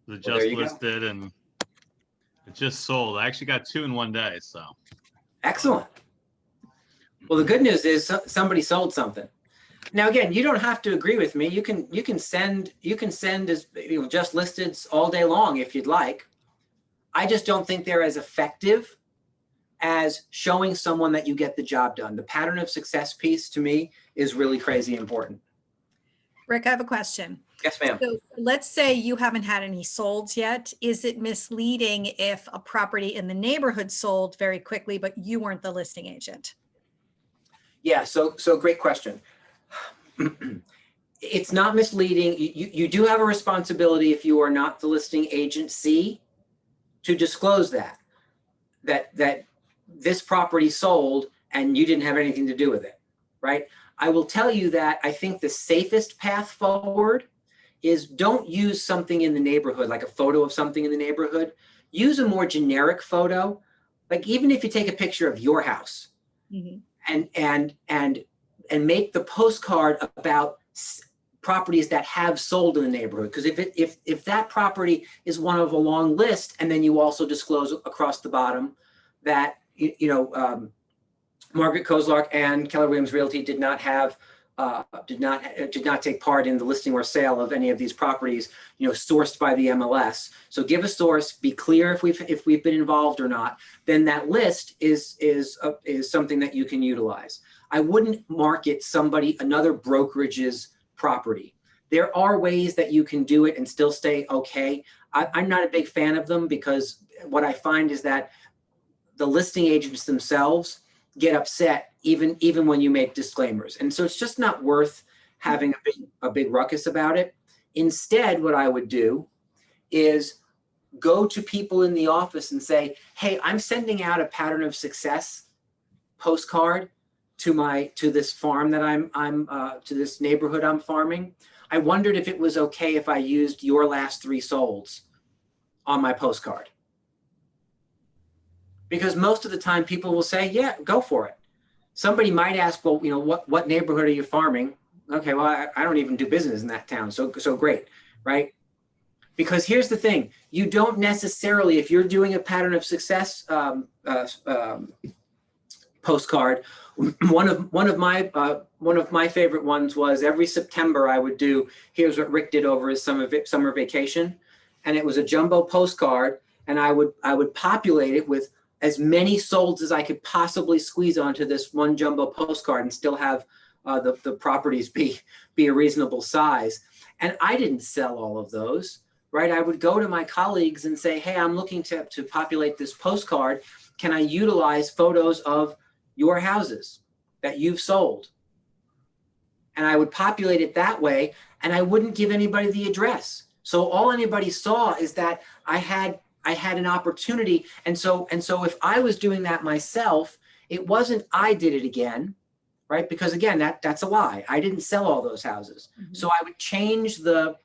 Speaker 3: The
Speaker 5: Well,
Speaker 3: just
Speaker 5: there you go.
Speaker 3: listed and it just sold. I actually got 2 in one day. So
Speaker 5: Excellent. Well, the good news is somebody sold something. Now, again, you don't have to agree with me. You can send as just listeds all day long if you'd like. I just don't think they're as effective as showing someone that you get the job done. The pattern of success piece to me is really crazy important.
Speaker 2: Rick, I have a question.
Speaker 5: Yes, ma'am.
Speaker 2: So let's say you haven't had any solds yet. Is it misleading if a property in the neighborhood sold very quickly, but you weren't the listing agent?
Speaker 5: Yeah, so great question. It's not misleading. You do have a responsibility if you are not the listing agency to disclose that this property sold and you didn't have anything to do with it, right? I will tell you that I think the safest path forward is don't use something in the neighborhood, like a photo of something in the neighborhood. Use a more generic photo. Like even if you take a picture of your house,
Speaker 2: Mm-hmm.
Speaker 5: and make the postcard about properties that have sold in the neighborhood. Because if that property is one of a long list, and then you also disclose across the bottom that Margaret Kozlark and Keller Williams Realty did not take part in the listing or sale of any of these properties, sourced by the MLS. So give a source, be clear if we've been involved or not. Then that list is something that you can utilize. I wouldn't market another brokerage's property. There are ways that you can do it and still stay okay. I'm not a big fan of them because what I find is that the listing agents themselves get upset even when you make disclaimers. And so it's just not worth having a big ruckus about it. Instead, what I would do is go to people in the office and say, hey, I'm sending out a pattern of success postcard to this farm that to this neighborhood I'm farming. I wondered if it was okay if I used your last 3 solds on my postcard. Because most of the time people will say, yeah, go for it. Somebody might ask, well, you know, what neighborhood are you farming? Okay, well, I don't even do business in that town. So great, right? Because here's the thing, you don't necessarily, if you're doing a pattern of success postcard, one of my favorite ones was every September I would do, here's what Rick did over his summer vacation. And it was a jumbo postcard, and I would populate it with as many solds as I could possibly squeeze onto this one jumbo postcard and still have the properties be a reasonable size. And I didn't sell all of those, right? I would go to my colleagues and say, hey, I'm looking to populate this postcard. Can I utilize photos of your houses that you've sold? And I would populate it that way, and I wouldn't give anybody the address. So all anybody saw is that I had an opportunity. And so if I was doing that myself, it wasn't I did it again, right? Because again, that's a lie. I didn't sell all those houses. Mm-hmm. So I would change the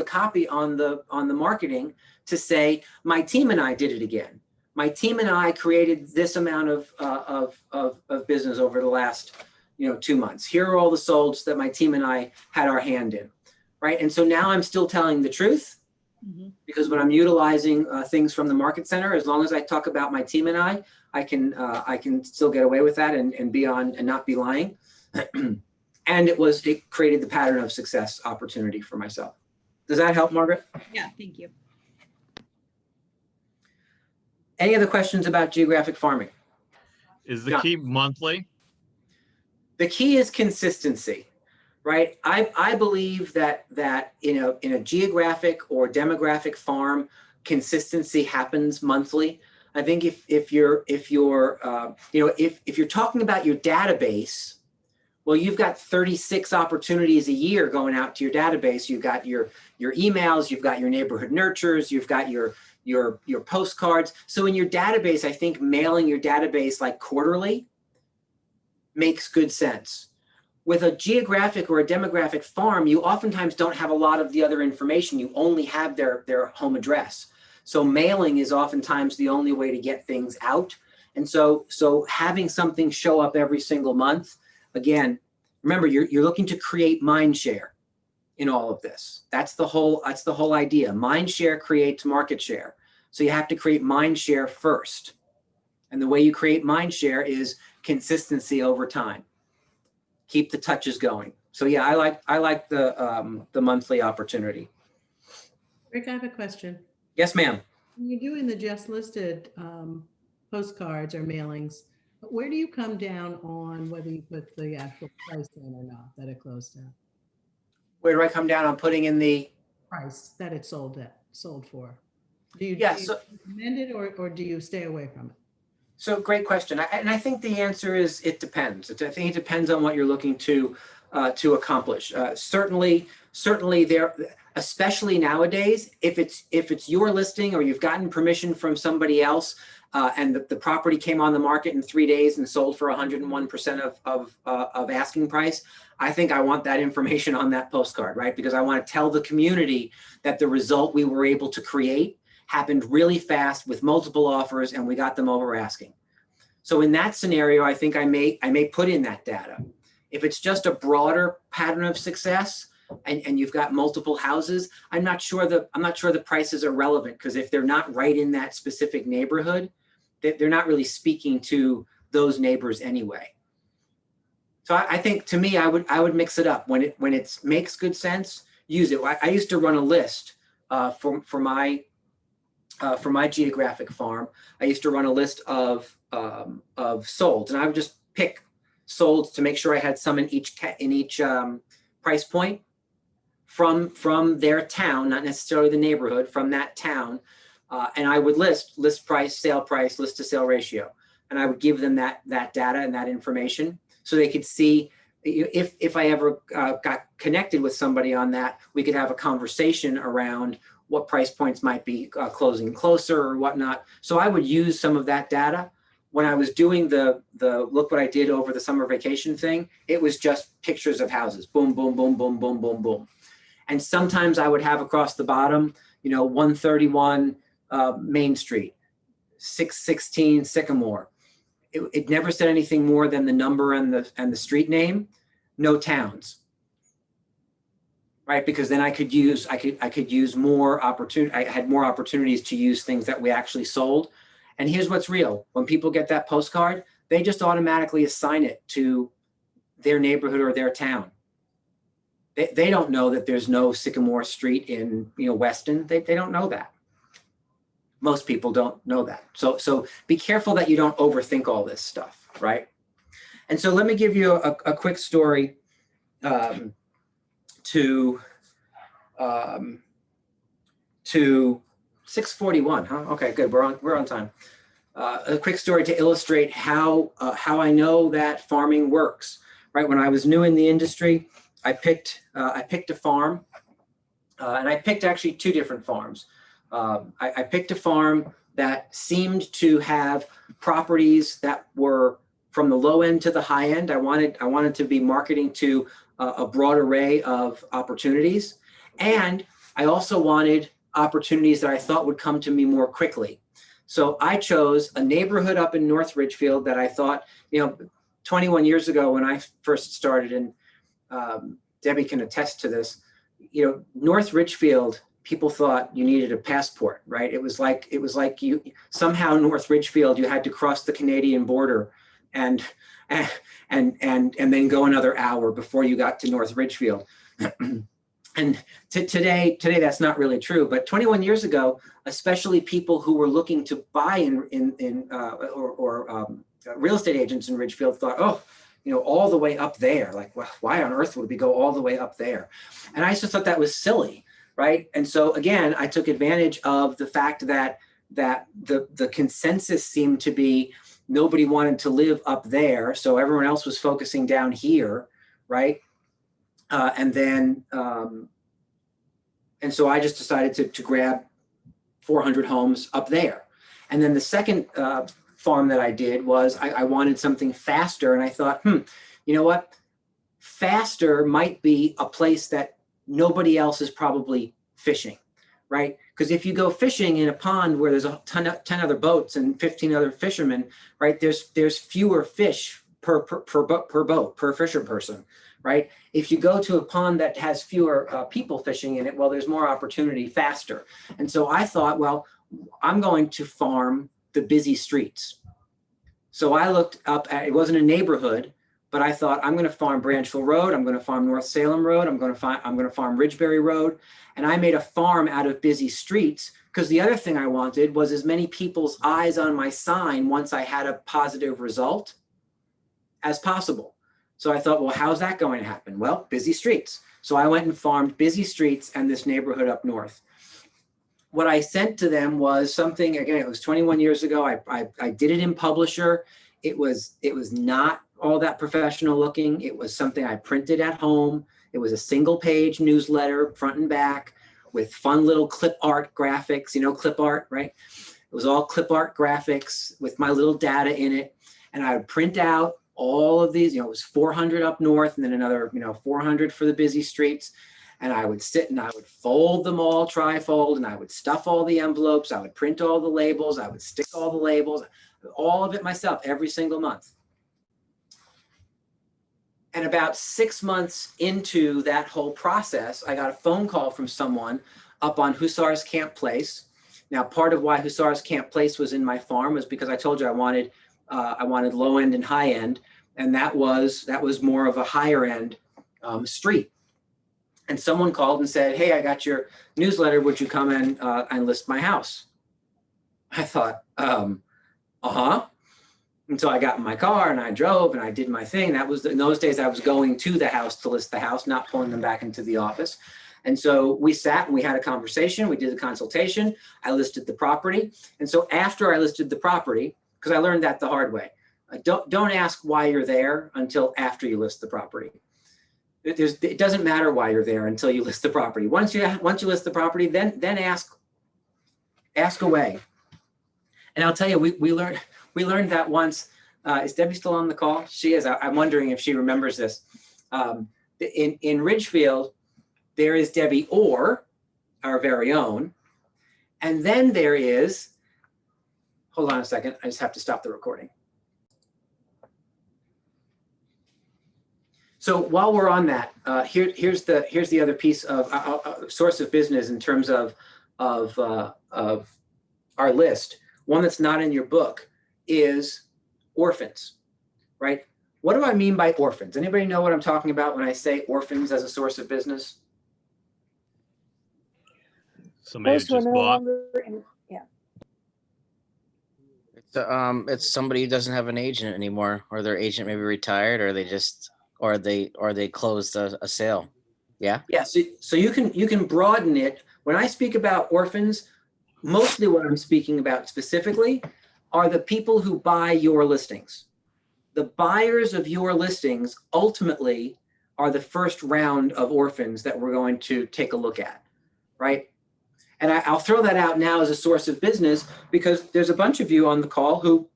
Speaker 5: copy on the marketing to say, my team and I did it again. My team and I created this amount of business over the last 2 months. Here are all the solds that my team and I had our hand in, right? And so now I'm still telling the truth, mm-hmm. because when I'm utilizing things from the market center, as long as I talk about my team and I can still get away with that and be on and not be lying. And it created the pattern of success opportunity for myself. Does that help, Margaret?
Speaker 2: Yeah, thank you.
Speaker 5: Any other questions about geographic farming?
Speaker 3: Is the key monthly?
Speaker 5: The key is consistency, right? I believe that in a geographic or demographic farm, consistency happens monthly. I think if you're talking about your database, well, you've got 36 opportunities a year going out to your database. You've got your emails, you've got your neighborhood nurtures, you've got your postcards. So in your database, I think mailing your database like quarterly makes good sense. With a geographic or a demographic farm, you oftentimes don't have a lot of the other information. You only have their home address. So mailing is oftentimes the only way to get things out. And so having something show up every single month, again, remember, you're looking to create mind share in all of this. That's the whole idea. Mind share creates market share. So you have to create mind share first. And the way you create mind share is consistency over time. Keep the touches going. So yeah, I like the monthly opportunity.
Speaker 12: Rick, I have a question.
Speaker 5: Yes, ma'am.
Speaker 12: When you're doing the just listed postcards or mailings, where do you come down on whether you put the actual price in or not that it closed down?
Speaker 5: Where do I come down on putting in the
Speaker 12: price that it sold for? Do you recommend it or do you stay away from it?
Speaker 5: So great question. And I think the answer is it depends. I think it depends on what you're looking to accomplish. Certainly there, especially nowadays, if it's your listing or you've gotten permission from somebody else and the property came on the market in 3 days and sold for 101% of asking price, I think I want that information on that postcard, right? Because I want to tell the community that the result we were able to create happened really fast with multiple offers and we got them over asking. So in that scenario, I think I may put in that data. If it's just a broader pattern of success and you've got multiple houses, I'm not sure the prices are relevant, because if they're not right in that specific neighborhood, they're not really speaking to those neighbors anyway. So I think, to me, I would mix it up. When it makes good sense, use it. I used to run a list for my geographic farm. I used to run a list of solds, and I would just pick solds to make sure I had some in each price point from their town, not necessarily the neighborhood, from that town, And I would list price, list to sale ratio. And I would give them that data and that information so they could see if I ever got connected with somebody on that, we could have a conversation around what price points might be closing closer or whatnot. So I would use some of that data. When I was doing the look what I did over the summer vacation thing, it was just pictures of houses, boom, boom, boom, boom, boom, boom, boom. And sometimes I would have across the bottom, 131 Main Street, 616 Sycamore. It never said anything more than the number and the street name, no towns, right? Because then I could use more opportunity. I had more opportunities to use things that we actually sold. And here's what's real: when people get that postcard, they just automatically assign it to their neighborhood or their town. They don't know that there's no Sycamore Street in Weston. They don't know that. Most people don't know that. So be careful that you don't overthink all this stuff, right? And so let me give you a quick story to 6:41, huh? Okay, good. We're on time. A quick story to illustrate how I know that farming works. Right, when I was new in the industry, I picked a farm, and I picked actually two different farms. I picked a farm that seemed to have properties that were from the low end to the high end. I wanted to be marketing to a broad array of opportunities, and I also wanted opportunities that I thought would come to me more quickly. So I chose a neighborhood up in North Ridgefield that I thought, 21 years ago when I first started, and Debbie can attest to this, North Ridgefield, people thought you needed a passport, right? It was like you somehow North Ridgefield, you had to cross the Canadian border and then go another hour before you got to North Ridgefield. And today that's not really true. But 21 years ago, especially people who were looking to buy real estate agents in Ridgefield thought, oh, all the way up there. Like, well, why on earth would we go all the way up there? And I just thought that was silly, right? And so again, I took advantage of the fact that the consensus seemed to be nobody wanted to live up there, so everyone else was focusing down here, right? And so I just decided to grab 400 homes up there. And then the second farm that I did was I wanted something faster, and I thought, you know what? Faster might be a place that nobody else is probably fishing, right? Because if you go fishing in a pond where there's 10 other boats and 15 other fishermen, right? There's fewer fish per boat, per fisher person, right? If you go to a pond that has fewer people fishing in it, well, there's more opportunity faster. And so I thought, well, I'm going to farm the busy streets. So I looked up at, it wasn't a neighborhood, but I thought I'm going to farm Branchville Road. I'm going to farm North Salem Road. I'm going to farm Ridgeberry Road. And I made a farm out of busy streets, because the other thing I wanted was as many people's eyes on my sign once I had a positive result as possible. So I thought, well, how's that going to happen? Well, busy streets. So I went and farmed busy streets and this neighborhood up north. What I sent to them was something, again, it was 21 years ago. I did it in Publisher. It was not all that professional looking. It was something I printed at home. It was a single page newsletter, front and back, with fun little clip art graphics, clip art, right? It was all clip art graphics with my little data in it. And I would print out all of these, it was 400 up north and then another, 400 for the busy streets. And I would sit and I would fold them all, trifold, and I would stuff all the envelopes. I would print all the labels. I would stick all the labels, all of it myself every single month. And about 6 months into that whole process, I got a phone call from someone up on Hussars Camp Place. Now, part of why Hussars Camp Place was in my farm was because I told you I wanted low end and high end, and that was more of a higher end street. And someone called and said, "Hey, I got your newsletter. Would you come and list my house?" I thought, uh-huh. And so I got in my car and I drove and I did my thing. That was in those days I was going to the house to list the house, not pulling them back into the office. And so we sat and we had a conversation, we did the consultation, I listed the property. And so after I listed the property, because I learned that the hard way, don't ask why you're there until after you list the property. It doesn't matter why you're there until you list the property. Once you list the property, then ask away. And I'll tell you, we learned that once. Is Debbie still on the call? She is. I'm wondering if she remembers this. In Ridgefield, there is Debbie Orr, our very own. And then there is, hold on a second, I just have to stop the recording. So while we're on that, here's the other piece of source of business in terms of our list. One that's not in your book is orphans, right? What do I mean by orphans? Anybody know what I'm talking about when I say orphans as a source of business?
Speaker 3: Somebody
Speaker 6: Those who are
Speaker 3: just
Speaker 6: no
Speaker 3: bought.
Speaker 6: longer in, yeah.
Speaker 4: It's somebody who doesn't have an agent anymore, or their agent maybe retired, or they closed a sale. Yeah.
Speaker 5: Yeah. So you can broaden it. When I speak about orphans, mostly what I'm speaking about specifically are the people who buy your listings. The buyers of your listings ultimately are the first round of orphans that we're going to take a look at, right? And I'll throw that out now as a source of business because there's a bunch of you on the call who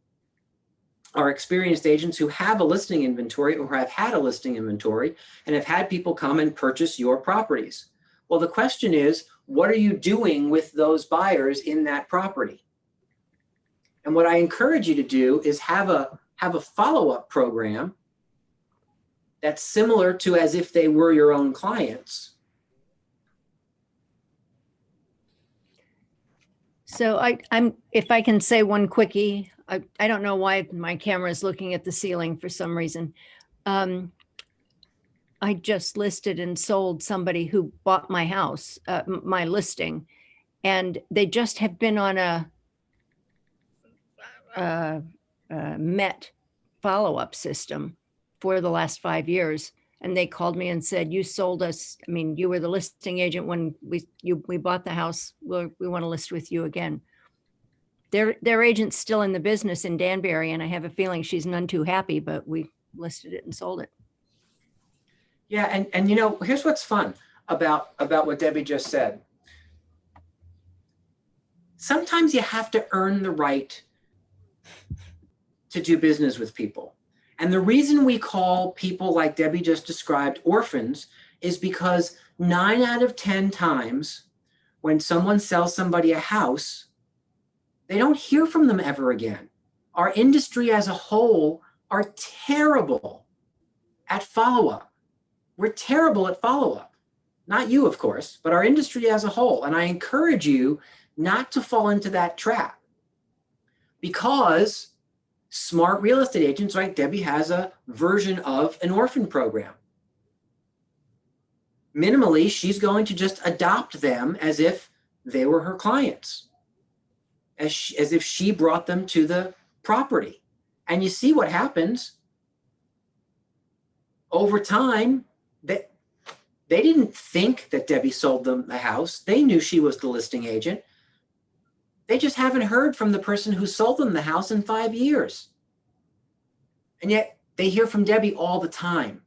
Speaker 5: are experienced agents who have a listing inventory or have had a listing inventory and have had people come and purchase your properties. Well, the question is, what are you doing with those buyers in that property? And what I encourage you to do is have a follow-up program that's similar to as if they were your own clients.
Speaker 13: So I'm if I can say one quickie, I don't know why my camera is looking at the ceiling for some reason. I just listed and sold somebody who bought my house, my listing, and they just have been on a Met follow-up system for the last 5 years. And they called me and said, you sold us. I mean, you were the listing agent when we bought the house. We want to list with you again. Their agent's still in the business in Danbury, and I have a feeling she's none too happy, but we listed it and sold it.
Speaker 5: Yeah, and you know, here's what's fun about what Debbie just said. Sometimes you have to earn the right to do business with people. And the reason we call people like Debbie just described orphans is because 9 out of 10 times when someone sells somebody a house, they don't hear from them ever again. Our industry as a whole are terrible at follow-up. We're terrible at follow-up. Not you, of course, but our industry as a whole. And I encourage you not to fall into that trap because smart real estate agents, like Debbie, has a version of an orphan program. Minimally, she's going to just adopt them as if they were her clients, as if she brought them to the property. And you see what happens. Over time, they didn't think that Debbie sold them the house. They knew she was the listing agent. They just haven't heard from the person who sold them the house in 5 years. And yet they hear from Debbie all the time.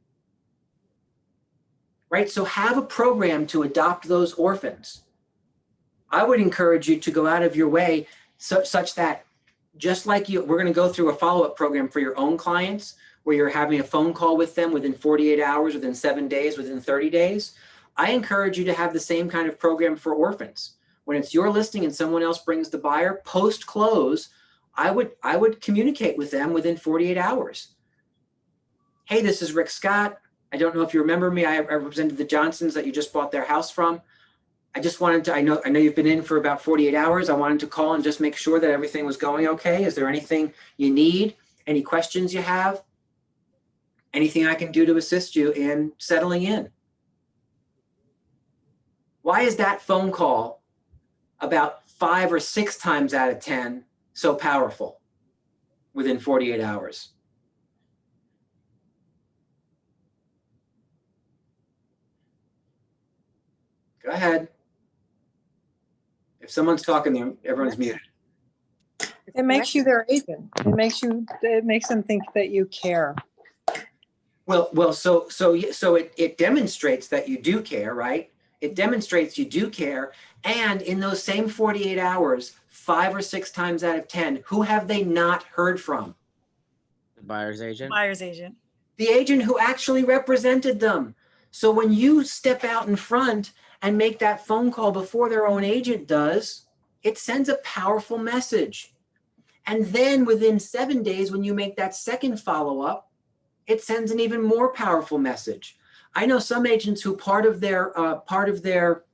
Speaker 5: Right? So have a program to adopt those orphans. I would encourage you to go out of your way such that just like we're going to go through a follow-up program for your own clients, where you're having a phone call with them within 48 hours, within 7 days, within 30 days. I encourage you to have the same kind of program for orphans. When it's your listing and someone else brings the buyer, post-close, I would communicate with them within 48 hours. Hey, this is Rick Scott. I don't know if you remember me. I represented the Johnsons that you just bought their house from. I just wanted to, I know you've been in for about 48 hours. I wanted to call and just make sure that everything was going okay. Is there anything you need? Any questions you have? Anything I can do to assist you in settling in? Why is that phone call about 5 or 6 times out of 10 so powerful within 48 hours? Go ahead. If someone's talking, everyone's muted.
Speaker 7: It makes you their agent. It makes them think that you care.
Speaker 5: So it demonstrates that you do care, right? It demonstrates you do care. And in those same 48 hours, 5 or 6 times out of 10, who have they not heard from?
Speaker 4: The buyer's agent.
Speaker 2: Buyer's agent.
Speaker 5: The agent who actually represented them. So when you step out in front and make that phone call before their own agent does, it sends a powerful message. And then within 7 days, when you make that second follow-up, it sends an even more powerful message. I know some agents who part of their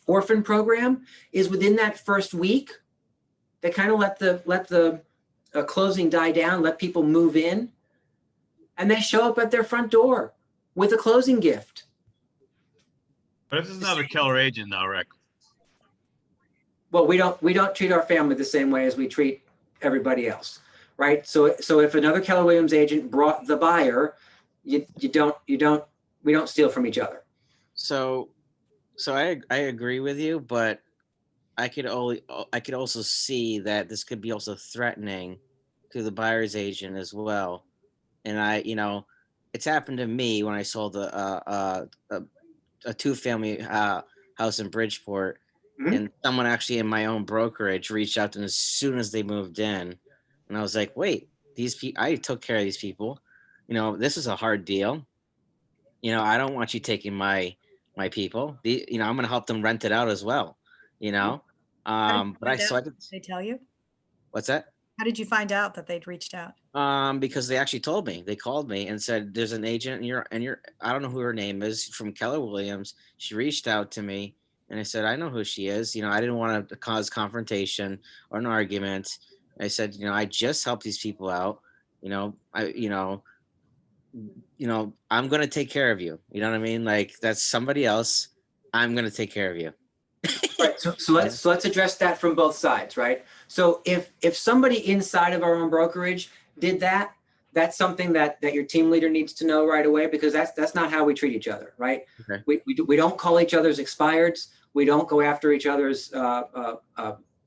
Speaker 5: orphan program is within that first week, they kind of let the closing die down, let people move in, and they show up at their front door with a closing gift.
Speaker 3: But if this is another Keller agent though, Rick.
Speaker 5: Well, we don't treat our family the same way as we treat everybody else, right? So if another Keller Williams agent brought the buyer, we don't steal from each other.
Speaker 4: So I agree with you, but I could also see that this could be also threatening to the buyer's agent as well. And it's happened to me when I sold a 2-family house in Bridgeport.
Speaker 5: Mhm.
Speaker 4: And someone actually in my own brokerage reached out to them as soon as they moved in. And I was like, wait, these people, I took care of these people. This is a hard deal. I don't want you taking my people. I'm going to help them rent it out as well,
Speaker 2: How did
Speaker 4: but I
Speaker 2: you
Speaker 4: so
Speaker 2: find
Speaker 4: I
Speaker 2: out?
Speaker 4: could,
Speaker 2: They tell you?
Speaker 4: what's that?
Speaker 2: How did you find out that they'd reached out?
Speaker 4: Because they actually told me. They called me and said, there's an agent and you're I don't know who her name is, from Keller Williams. She reached out to me and I said, I know who she is. I didn't want to cause confrontation or an argument. I said, I just helped these people out. I'm going to take care of you. You know what I mean? Like, that's somebody else. I'm going to take care of you.
Speaker 5: Right. So let's address that from both sides, right? So if somebody inside of our own brokerage did that, that's something that your team leader needs to know right away, because that's not how we treat each other, right?
Speaker 4: Okay.
Speaker 5: We don't call each other's expireds. We don't go after each other's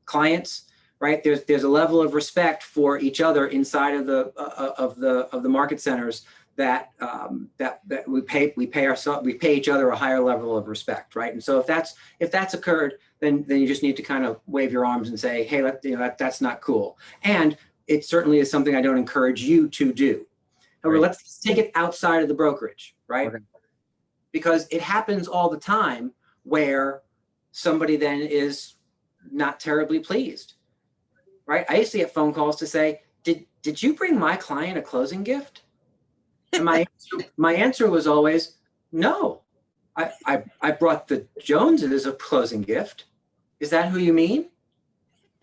Speaker 5: clients, right? There's a level of respect for each other inside of the market centers that we pay each other a higher level of respect, right? And so if that's occurred, then you just need to kind of wave your arms and say, hey, that's not cool. And it certainly is something I don't encourage you to do. However,
Speaker 4: Right.
Speaker 5: let's take it outside of the brokerage, right?
Speaker 4: Okay.
Speaker 5: Because it happens all the time where somebody then is not terribly pleased, right? I used to get phone calls to say, did you bring my client a closing gift? And my answer was always, no, I brought the Joneses as a closing gift. Is that who you mean?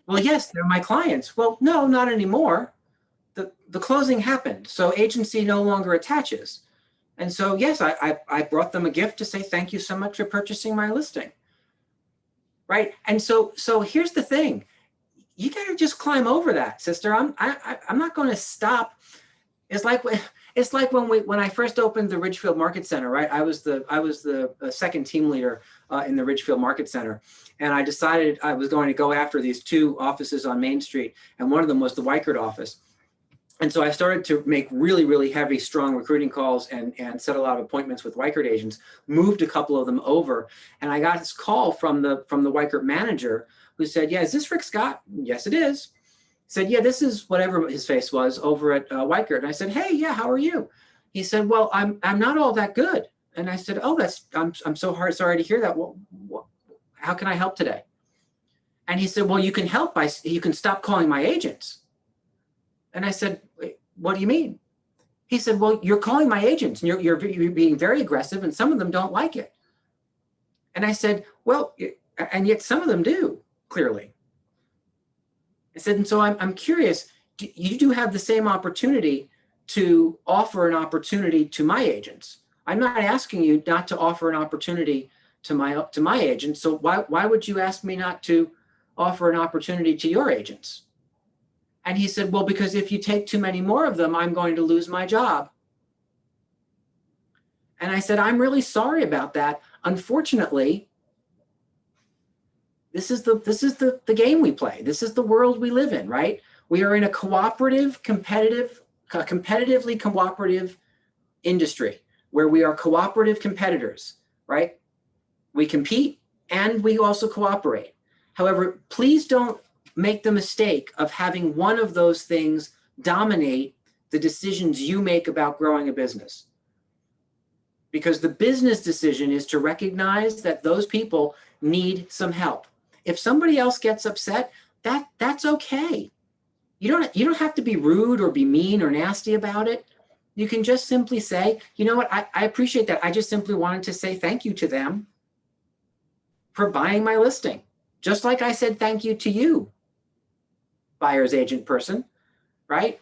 Speaker 5: Well, yes, they're my clients. Well, no, not anymore. The closing happened. So agency no longer attaches. And so, yes, I brought them a gift to say, thank you so much for purchasing my listing. Right. And so here's the thing. You got to just climb over that, sister. I'm not going to stop. It's like when I first opened the Ridgefield Market Center, right? I was the second team leader in the Ridgefield Market Center, and I decided I was going to go after these 2 offices on Main Street, and one of them was the Weichert office. And so I started to make really, really heavy, strong recruiting calls and set a lot of appointments with Weichert agents, moved a couple of them over, and I got this call from the Weichert manager who said, yeah, is this Rick Scott? Yes, it is. Said, yeah, this is whatever his face was over at Weichert. And I said, hey, yeah, how are you? He said, well, I'm not all that good. And I said, oh, I'm so sorry to hear that. Well, how can I help today? And he said, well, you can help you can stop calling my agents. And I said, wait, what do you mean? He said, well, you're calling my agents and you're being very aggressive and some of them don't like it. And I said, well, and yet some of them do, clearly. I said, and so I'm curious, you do have the same opportunity to offer an opportunity to my agents. I'm not asking you not to offer an opportunity to my agents. So why would you ask me not to offer an opportunity to your agents? And he said, well, because if you take too many more of them, I'm going to lose my job. And I said, I'm really sorry about that. Unfortunately, This is the game we play. This is the world we live in, right? We are in a cooperatively cooperative industry where we are cooperative competitors, right? We compete and we also cooperate. However, please don't make the mistake of having one of those things dominate the decisions you make about growing a business. Because the business decision is to recognize that those people need some help. If somebody else gets upset, that's okay. You don't have to be rude or be mean or nasty about it. You can just simply say, you know what, I appreciate that. I just simply wanted to say thank you to them for buying my listing. Just like I said thank you to you, buyer's agent person, right?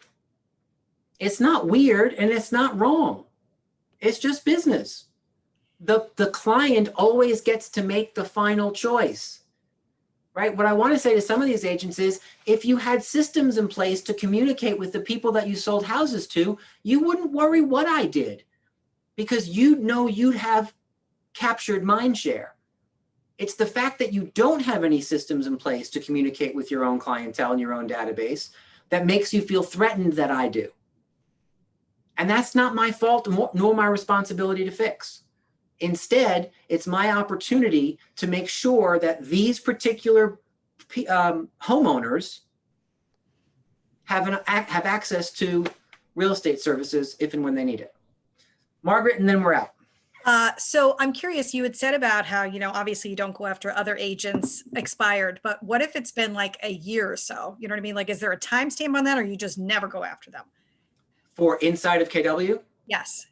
Speaker 5: It's not weird and it's not wrong. It's just business. The client always gets to make the final choice, right? What I want to say to some of these agents is, if you had systems in place to communicate with the people that you sold houses to, you wouldn't worry what I did, because you'd know you'd have captured mind share. It's the fact that you don't have any systems in place to communicate with your own clientele and your own database that makes you feel threatened that I do. And that's not my fault nor my responsibility to fix. Instead, it's my opportunity to make sure that these particular homeowners have access to real estate services if and when they need it. Margaret, and then we're out.
Speaker 2: So I'm curious, you had said about how, obviously you don't go after other agents expired, but what if it's been like a year or so? You know what I mean? Like, is there a timestamp on that, or you just never go after them?
Speaker 5: For inside of KW?
Speaker 2: Yes.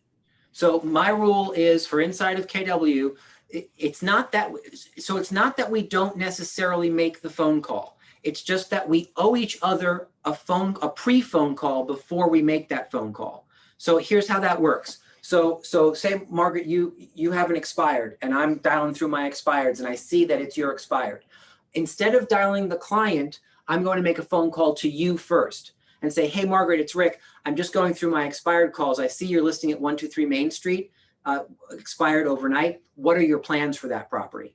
Speaker 5: So my rule is for inside of KW, it's not that we don't necessarily make the phone call. It's just that we owe each other a pre-phone call before we make that phone call. So here's how that works. So say, Margaret, you have an expired and I'm dialing through my expireds and I see that it's your expired. Instead of dialing the client, I'm going to make a phone call to you first and say, hey, Margaret, it's Rick. I'm just going through my expired calls. I see you're listing at 123 Main Street, expired overnight. What are your plans for that property?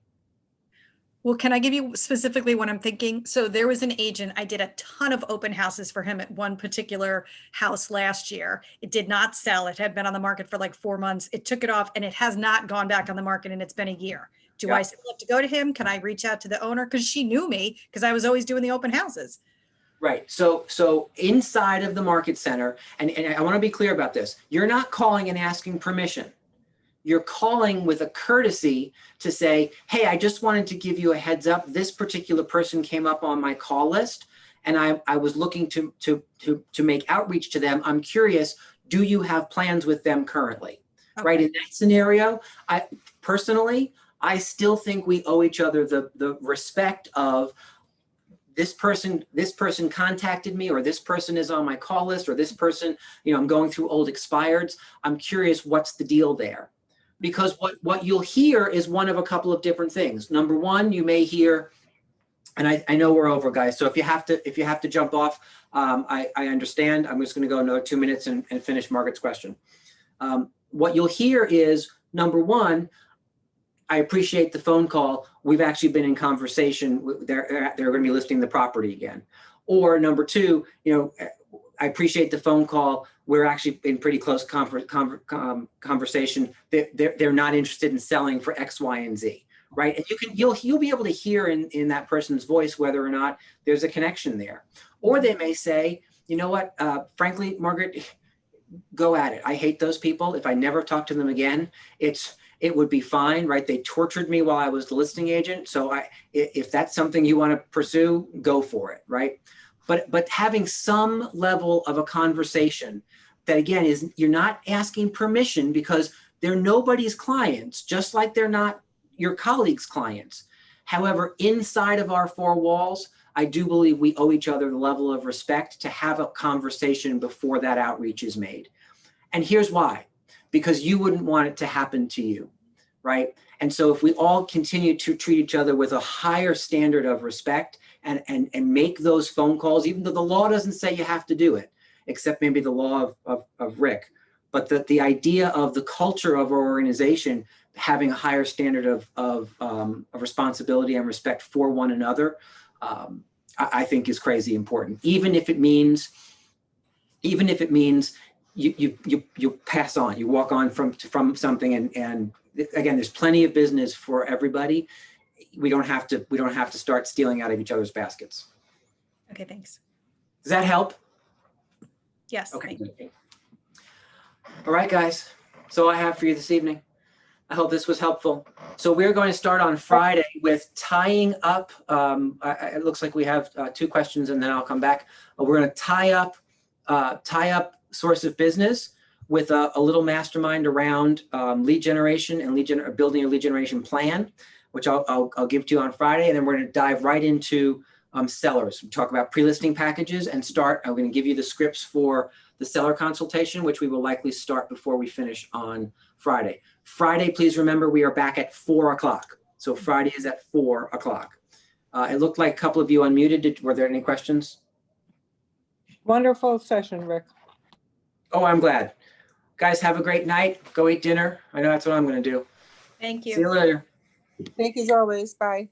Speaker 2: Well, can I give you specifically what I'm thinking? So there was an agent, I did a ton of open houses for him at one particular house last year. It did not sell. It had been on the market for like 4 months. It took it off and it has not gone back on the market, and it's been a year. Do I still have to go to him? Can I reach out to the owner? Because she knew me because I was always doing the open houses.
Speaker 5: Right. So inside of the market center, and I want to be clear about this, you're not calling and asking permission. You're calling with a courtesy to say, hey, I just wanted to give you a heads up. This particular person came up on my call list and I was looking to make outreach to them. I'm curious, do you have plans with them currently? Okay. Right. In that scenario, I still think we owe each other the respect of this person contacted me, or this person is on my call list, or this person, I'm going through old expireds. I'm curious, what's the deal there? Because what you'll hear is one of a couple of different things. Number one, you may hear, and I know we're over, guys. So if you have to jump off, I understand. I'm just going to go another 2 minutes and finish Margaret's question. What you'll hear is, number one, I appreciate the phone call. We've actually been in conversation. They're going to be listing the property again. Or number two, I appreciate the phone call. We're actually in pretty close conversation. They're not interested in selling for X, Y, and Z, right? And you'll be able to hear in that person's voice whether or not there's a connection there. Or they may say, you know what, frankly, Margaret, go at it. I hate those people. If I never talk to them again, it would be fine, right? They tortured me while I was the listing agent. So if that's something you want to pursue, go for it, right? But having some level of a conversation that, again, is, you're not asking permission because they're nobody's clients, just like they're not your colleagues' clients. However, inside of our four walls, I do believe we owe each other the level of respect to have a conversation before that outreach is made. And here's why. Because you wouldn't want it to happen to you, right? And so if we all continue to treat each other with a higher standard of respect and make those phone calls, even though the law doesn't say you have to do it, except maybe the law of Rick, but the idea of the culture of our organization having a higher standard of responsibility and respect for one another, I think is crazy important. Even if it means you pass on, you walk on from something, and again, there's plenty of business for everybody. We don't have to start stealing out of each other's baskets.
Speaker 2: Okay, thanks.
Speaker 5: Does that help?
Speaker 2: Yes.
Speaker 5: Okay.
Speaker 2: thank you.
Speaker 5: All right, guys. That's all I have for you this evening. I hope this was helpful. So we're going to start on Friday with tying up. It looks like we have 2 questions, and then I'll come back. We're going to tie up source of business with a little mastermind around lead generation and building a lead generation plan, which I'll give to you on Friday. And then we're going to dive right into sellers. We talk about pre-listing packages and I'm going to give you the scripts for the seller consultation, which we will likely start before we finish on Friday. Friday, please remember, we are back at 4 o'clock. So Friday is at 4 o'clock. It looked like a couple of you unmuted. Were there any questions?
Speaker 7: Wonderful session, Rick.
Speaker 5: Oh, I'm glad. Guys, have a great night. Go eat dinner. I know that's what I'm going to do.
Speaker 2: Thank you.
Speaker 5: See you later.
Speaker 11: Thank you as always. Bye.